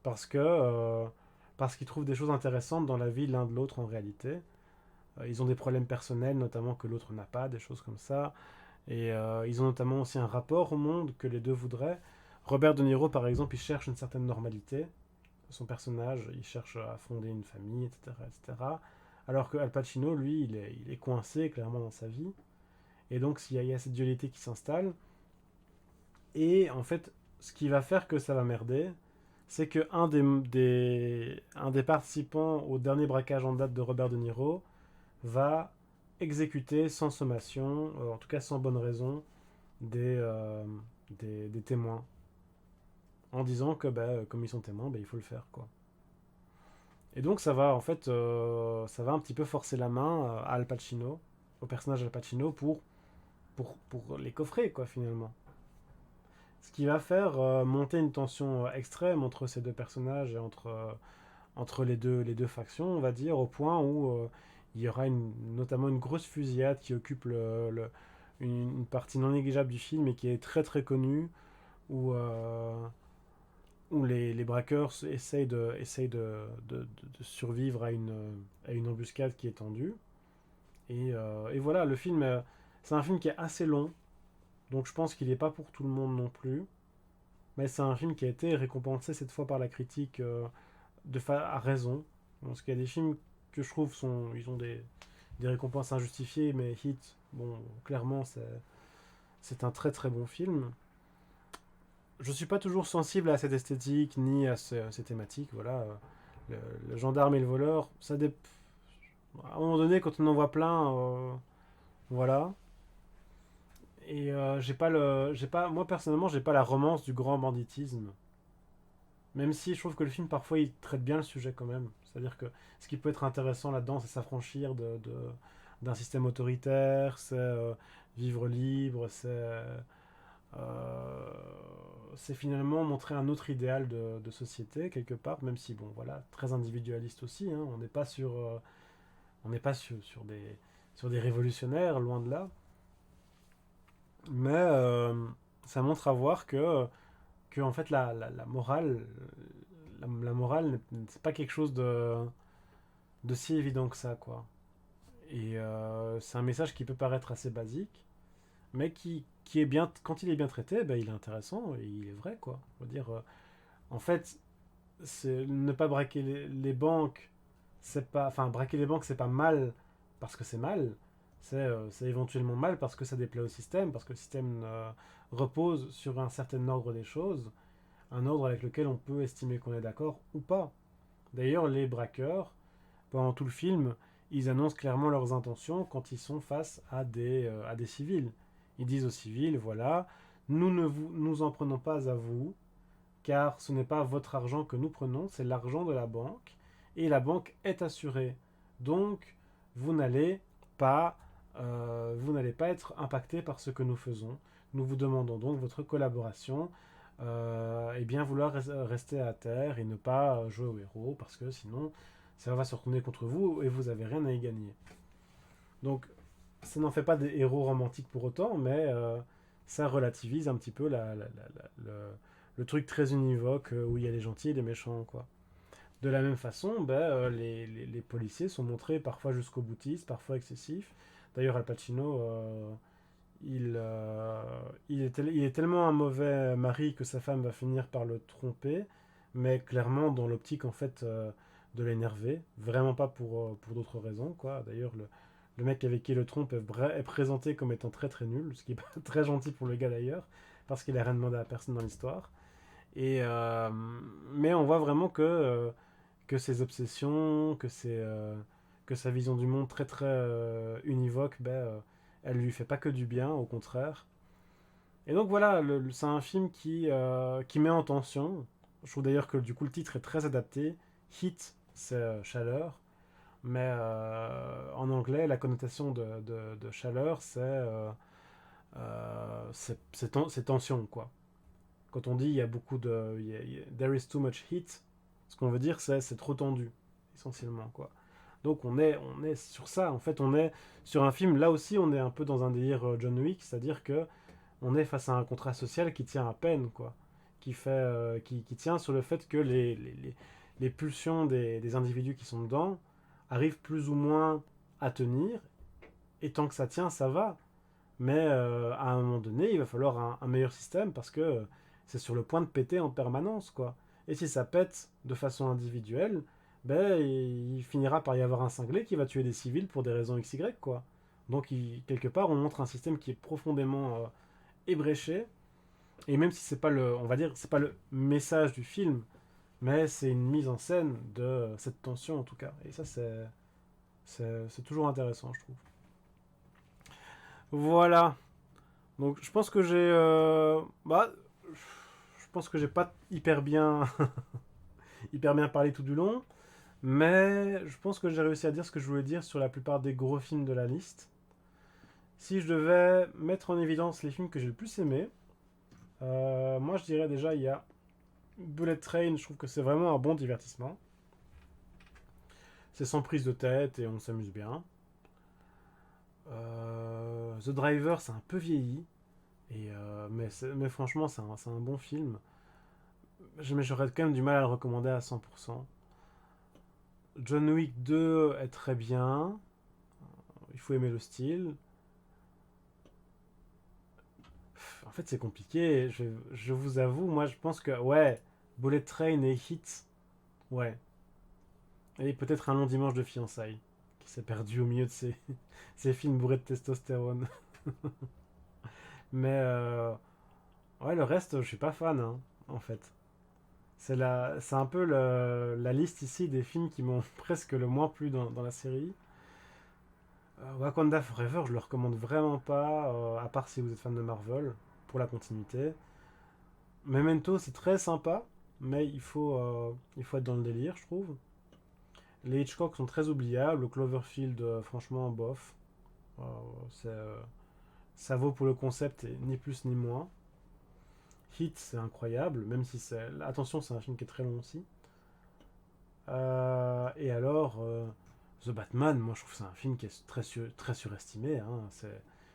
parce que parce qu'ils trouvent des choses intéressantes dans la vie l'un de l'autre en réalité. Ils ont des problèmes personnels notamment que l'autre n'a pas, des choses comme ça. Et ils ont notamment aussi un rapport au monde que les deux voudraient. Robert De Niro, par exemple, il cherche une certaine normalité. Son personnage, il cherche à fonder une famille, etc. etc. Alors que Al Pacino, lui, il est coincé clairement dans sa vie. Et donc, il y a cette dualité qui s'installe. Et en fait, ce qui va faire que ça va merder, c'est que un des participants au dernier braquage en date de Robert De Niro va exécuter sans sommation, en tout cas sans bonne raison, des, euh, des témoins, en disant que bah, comme ils sont témoins, bah, il faut le faire, quoi. Et donc ça va en fait, ça va un petit peu forcer la main à Al Pacino, au personnage Al Pacino, pour les coffrer, quoi, finalement. Ce qui va faire monter une tension extrême entre ces deux personnages et entre les deux factions, on va dire, au point où il y aura notamment une grosse fusillade qui occupe une partie non négligeable du film et qui est très très connue, où, où les braqueurs essayent de survivre à une embuscade qui est tendue. Et voilà, le film, c'est un film qui est assez long, donc je pense qu'il n'est pas pour tout le monde non plus. Mais c'est un film qui a été récompensé cette fois par la critique à raison. Parce qu'il y a des films que je trouve ils ont des récompenses injustifiées, mais Hit, bon, clairement, c'est un très très bon film. Je suis pas toujours sensible à cette esthétique ni à ces thématiques. Voilà, le, le gendarme et le voleur, à un moment donné, quand on en voit plein, voilà. Et moi personnellement, j'ai pas la romance du grand banditisme. Même si je trouve que le film parfois il traite bien le sujet quand même. C'est-à-dire que ce qui peut être intéressant là-dedans, c'est s'affranchir d'un système autoritaire, c'est vivre libre, euh, c'est finalement montrer un autre idéal de société quelque part, même si bon voilà, très individualiste aussi, hein, on n'est pas sur des révolutionnaires, loin de là, mais ça montre à voir que en fait la morale, la morale c'est pas quelque chose de si évident que ça quoi. Et c'est un message qui peut paraître assez basique, mais qui est bien, quand il est bien traité, ben, il est intéressant et il est vrai quoi. On va dire, en fait, ne pas braquer les banques, c'est pas, enfin braquer les banques c'est pas mal parce que c'est mal, c'est éventuellement mal parce que ça déplaît au système, parce que le système repose sur un certain ordre des choses, un ordre avec lequel on peut estimer qu'on est d'accord ou pas. D'ailleurs, les braqueurs, pendant tout le film, ils annoncent clairement leurs intentions quand ils sont face à des civils. Ils disent aux civils, voilà, nous ne nous en prenons pas à vous, car ce n'est pas votre argent que nous prenons, c'est l'argent de la banque, et la banque est assurée. Donc, vous n'allez pas, vous n'allez pas être impacté par ce que nous faisons. Nous vous demandons donc votre collaboration, et bien vouloir rester à terre et ne pas jouer au héros, parce que sinon, ça va se retourner contre vous et vous n'avez rien à y gagner. Donc, ça n'en fait pas des héros romantiques pour autant, mais ça relativise un petit peu le truc très univoque où il y a les gentils et les méchants, quoi. De la même façon, ben, les policiers sont montrés parfois jusqu'au boutiste, parfois excessifs. D'ailleurs, Al Pacino, il est tellement un mauvais mari que sa femme va finir par le tromper, mais clairement dans l'optique en fait de l'énerver, vraiment pas pour d'autres raisons, quoi. D'ailleurs, le mec avec qui il le trompe est présenté comme étant très très nul, ce qui est pas très gentil pour le gars d'ailleurs, parce qu'il a rien demandé à personne dans l'histoire. Et mais on voit vraiment que ses obsessions, que sa vision du monde très très univoque, ben, Elle lui fait pas que du bien, au contraire. Et donc voilà, c'est un film qui met en tension. Je trouve d'ailleurs que du coup le titre est très adapté. Heat, c'est chaleur. Mais en anglais, la connotation de chaleur, c'est tension, quoi. Quand on dit il y a beaucoup de. There is too much heat, ce qu'on veut dire, c'est trop tendu, essentiellement, quoi. Donc on est sur ça, en fait, on est sur un film, là aussi, on est un peu dans un délire John Wick, c'est-à-dire que on est face à un contrat social qui tient à peine, quoi. Qui tient sur le fait que les pulsions des individus qui sont dedans arrivent plus ou moins à tenir, et tant que ça tient, ça va. Mais à un moment donné, il va falloir un meilleur système parce que c'est sur le point de péter en permanence, quoi. Et si ça pète de façon individuelle, ben, il finira par y avoir un cinglé qui va tuer des civils pour des raisons XY, quoi. Donc, quelque part, on montre un système qui est profondément ébréché. Et même si c'est pas le, on va dire, c'est pas le message du film, mais c'est une mise en scène de cette tension, en tout cas. Et ça, c'est toujours intéressant, je trouve. Voilà. Donc je pense que je pense que j'ai pas hyper bien, hyper bien parlé tout du long, mais je pense que j'ai réussi à dire ce que je voulais dire sur la plupart des gros films de la liste. Si je devais mettre en évidence les films que j'ai le plus aimés, moi je dirais déjà il y a Bullet Train, je trouve que c'est vraiment un bon divertissement. C'est sans prise de tête et on s'amuse bien. The Driver, c'est un peu vieilli, mais franchement c'est un bon film. Mais j'aurais quand même du mal à le recommander à 100%. John Wick 2 est très bien. Il faut aimer le style. En fait, c'est compliqué. Je vous avoue, moi, je pense que, ouais, Bullet Train et Hit, ouais. Et peut-être un long dimanche de fiançailles, qui s'est perdu au milieu de ces films bourrés de testostérone. Mais, ouais, le reste, je suis pas fan, hein, en fait. C'est un peu la liste ici des films qui m'ont presque le moins plu dans la série. Wakanda Forever, je le recommande vraiment pas, à part si vous êtes fan de Marvel, pour la continuité. Memento, c'est très sympa, mais il faut être dans le délire, je trouve. Les Hitchcock sont très oubliables, Cloverfield, franchement, bof. Euh, c'est, euh, Ça vaut pour le concept, et ni plus ni moins. Hit, c'est incroyable, même si c'est. Attention, c'est un film qui est très long aussi. Et alors, The Batman, moi je trouve que c'est un film qui est très surestimé, hein.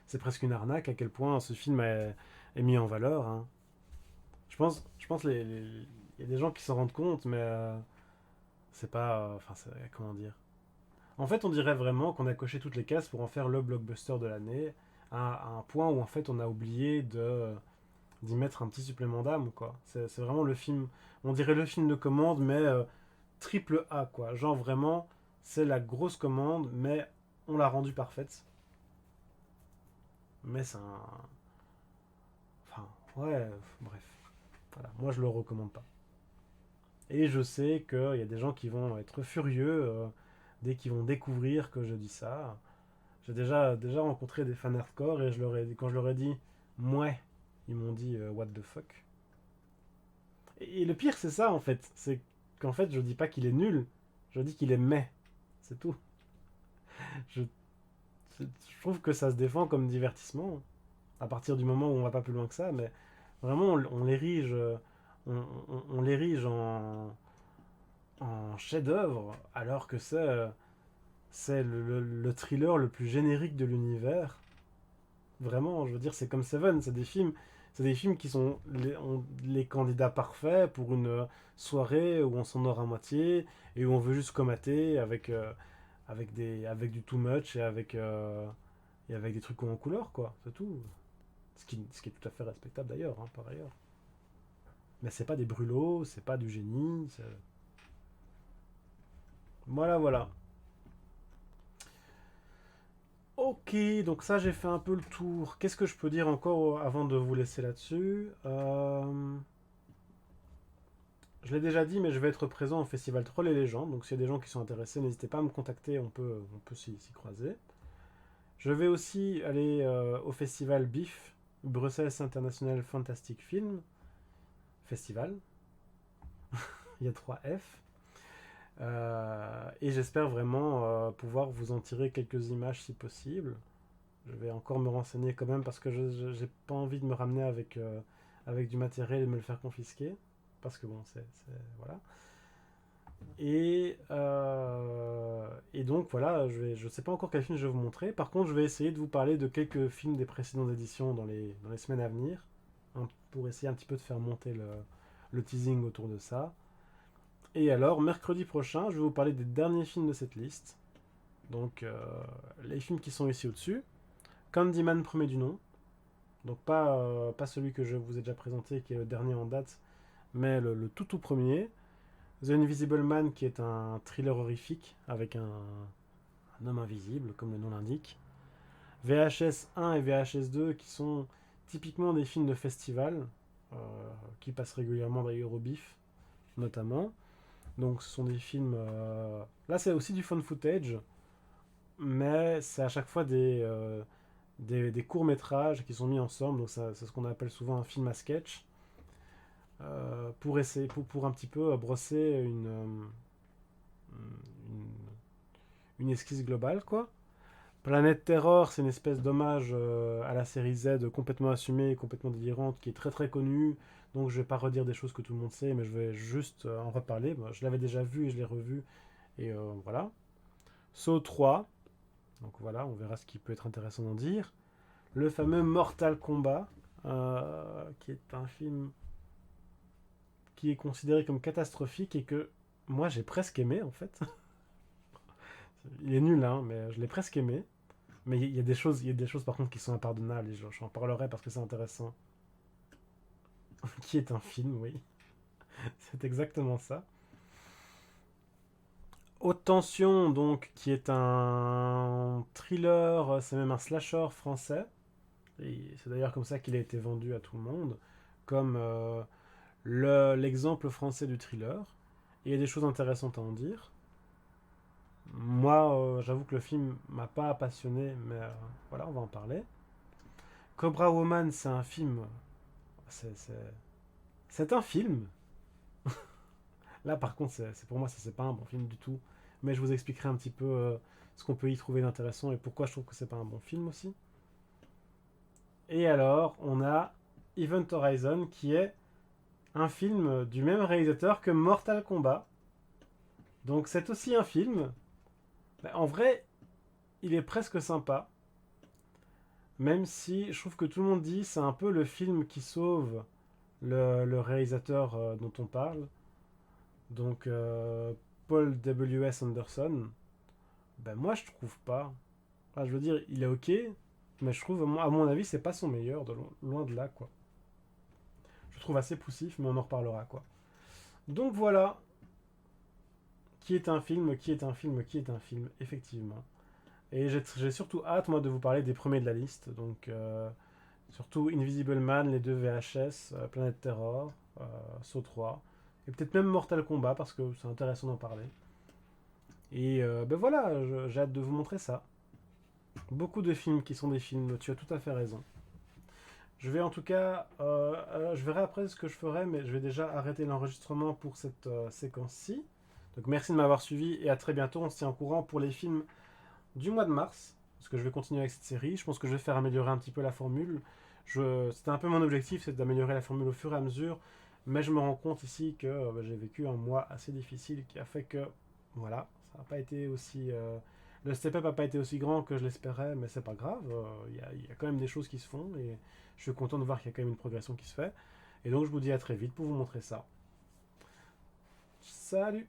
C'est presque une arnaque à quel point ce film est mis en valeur, hein. Je pense il y a des gens qui s'en rendent compte, mais c'est pas. Enfin, comment dire. En fait, on dirait vraiment qu'on a coché toutes les cases pour en faire le blockbuster de l'année, à un point où en fait on a oublié d'y mettre un petit supplément d'âme, quoi. C'est vraiment le film. On dirait le film de commande, mais triple A, quoi. Genre vraiment, c'est la grosse commande, mais on l'a rendue parfaite. Mais c'est un. Enfin, ouais, bref. Voilà, moi je le recommande pas. Et je sais qu'il y a des gens qui vont être furieux dès qu'ils vont découvrir que je dis ça. J'ai déjà rencontré des fans hardcore et quand je leur ai dit mouais, ils m'ont dit what the fuck. Et le pire, c'est ça en fait. C'est qu'en fait, je dis pas qu'il est nul, je dis qu'il est mais. C'est tout. Je, je trouve que ça se défend comme divertissement à partir du moment où on va pas plus loin que ça, mais vraiment on l'érige, on l'érige en chef-d'œuvre alors que c'est le thriller le plus générique de l'univers. Vraiment, je veux dire, c'est comme Seven, c'est des films qui sont les candidats parfaits pour une soirée où on s'endort à moitié et où on veut juste comater avec du too much et avec des trucs en couleur, quoi. C'est tout. Ce qui est tout à fait respectable d'ailleurs, hein, par ailleurs. Mais c'est pas des brûlots, c'est pas du génie. Voilà, voilà. Ok, donc ça j'ai fait un peu le tour. Qu'est-ce que je peux dire encore avant de vous laisser là-dessus? Je l'ai déjà dit, mais je vais être présent au festival Troll et Légendes. Donc s'il y a des gens qui sont intéressés, n'hésitez pas à me contacter, on peut s'y croiser. Je vais aussi aller au festival BIF, Brussels International Fantastic Film Festival. Il y a 3 F. Et j'espère vraiment pouvoir vous en tirer quelques images si possible. Je vais encore me renseigner quand même parce que je j'ai pas envie de me ramener avec du matériel et de me le faire confisquer. Parce que bon, voilà. Et donc voilà, je sais pas encore quel film je vais vous montrer. Par contre, je vais essayer de vous parler de quelques films des précédentes éditions dans les semaines à venir. Hein, pour essayer un petit peu de faire monter le teasing autour de ça. Et alors, mercredi prochain, je vais vous parler des derniers films de cette liste. Donc, les films qui sont ici au-dessus. Candyman premier du nom. Donc, pas celui que je vous ai déjà présenté, qui est le dernier en date, mais le tout premier. The Invisible Man, qui est un thriller horrifique avec un homme invisible, comme le nom l'indique. VHS 1 et VHS 2, qui sont typiquement des films de festival, euh, qui passent régulièrement d'ailleurs au BIF, notamment. Donc ce sont des films... Là c'est aussi du fun footage, mais c'est à chaque fois des courts-métrages qui sont mis ensemble, donc c'est ce qu'on appelle souvent un film à sketch, pour essayer, pour un petit peu brosser une esquisse globale, quoi. Planète Terror, c'est une espèce d'hommage à la série Z complètement assumée, complètement délirante, qui est très très connue. Donc je vais pas redire des choses que tout le monde sait, mais je vais juste en reparler. Moi, je l'avais déjà vu et je l'ai revu, et voilà. Saw 3, donc voilà, on verra ce qui peut être intéressant d'en dire. Le fameux Mortal Kombat, qui est un film qui est considéré comme catastrophique et que moi j'ai presque aimé en fait. Il est nul, hein, mais je l'ai presque aimé. Mais il y a des choses par contre qui sont impardonnables et j'en parlerai parce que c'est intéressant. Qui est un film, oui. C'est exactement ça. Haute Tension, donc, qui est un thriller, c'est même un slasher français. Et c'est d'ailleurs comme ça qu'il a été vendu à tout le monde, comme l'exemple français du thriller. Et il y a des choses intéressantes à en dire. Moi, j'avoue que le film m'a pas passionné, mais voilà, on va en parler. Cobra Woman, c'est un film. C'est un film. Là, par contre, pour moi, ça c'est pas un bon film du tout. Mais je vous expliquerai un petit peu ce qu'on peut y trouver d'intéressant et pourquoi je trouve que c'est pas un bon film aussi. Et alors, on a Event Horizon, qui est un film du même réalisateur que Mortal Kombat. Donc c'est aussi un film. En vrai, il est presque sympa. Même si je trouve que tout le monde dit c'est un peu le film qui sauve le réalisateur dont on parle. Donc Paul W.S. Anderson. Ben moi je trouve pas. Enfin, je veux dire, il est ok, mais je trouve, à mon avis, c'est pas son meilleur, loin de là, quoi. Je trouve assez poussif, mais on en reparlera, quoi. Donc voilà, qui est un film, qui est un film, qui est un film, effectivement. Et j'ai surtout hâte, moi, de vous parler des premiers de la liste. Donc, surtout Invisible Man, les deux VHS, Planète Terror, Saw 3, et peut-être même Mortal Kombat, parce que c'est intéressant d'en parler. Et ben voilà, j'ai hâte de vous montrer ça. Beaucoup de films qui sont des films, tu as tout à fait raison. Je vais en tout cas, je verrai après ce que je ferai, mais je vais déjà arrêter l'enregistrement pour cette séquence-ci. Donc merci de m'avoir suivi et à très bientôt. On se tient au courant pour les films du mois de mars, parce que je vais continuer avec cette série. Je pense que je vais faire améliorer un petit peu la formule. C'était un peu mon objectif, c'est d'améliorer la formule au fur et à mesure, mais je me rends compte ici que j'ai vécu un mois assez difficile qui a fait que, voilà, ça n'a pas été aussi... le step-up n'a pas été aussi grand que je l'espérais, mais c'est pas grave. Il y a quand même des choses qui se font et je suis content de voir qu'il y a quand même une progression qui se fait. Et donc je vous dis à très vite pour vous montrer ça. Salut!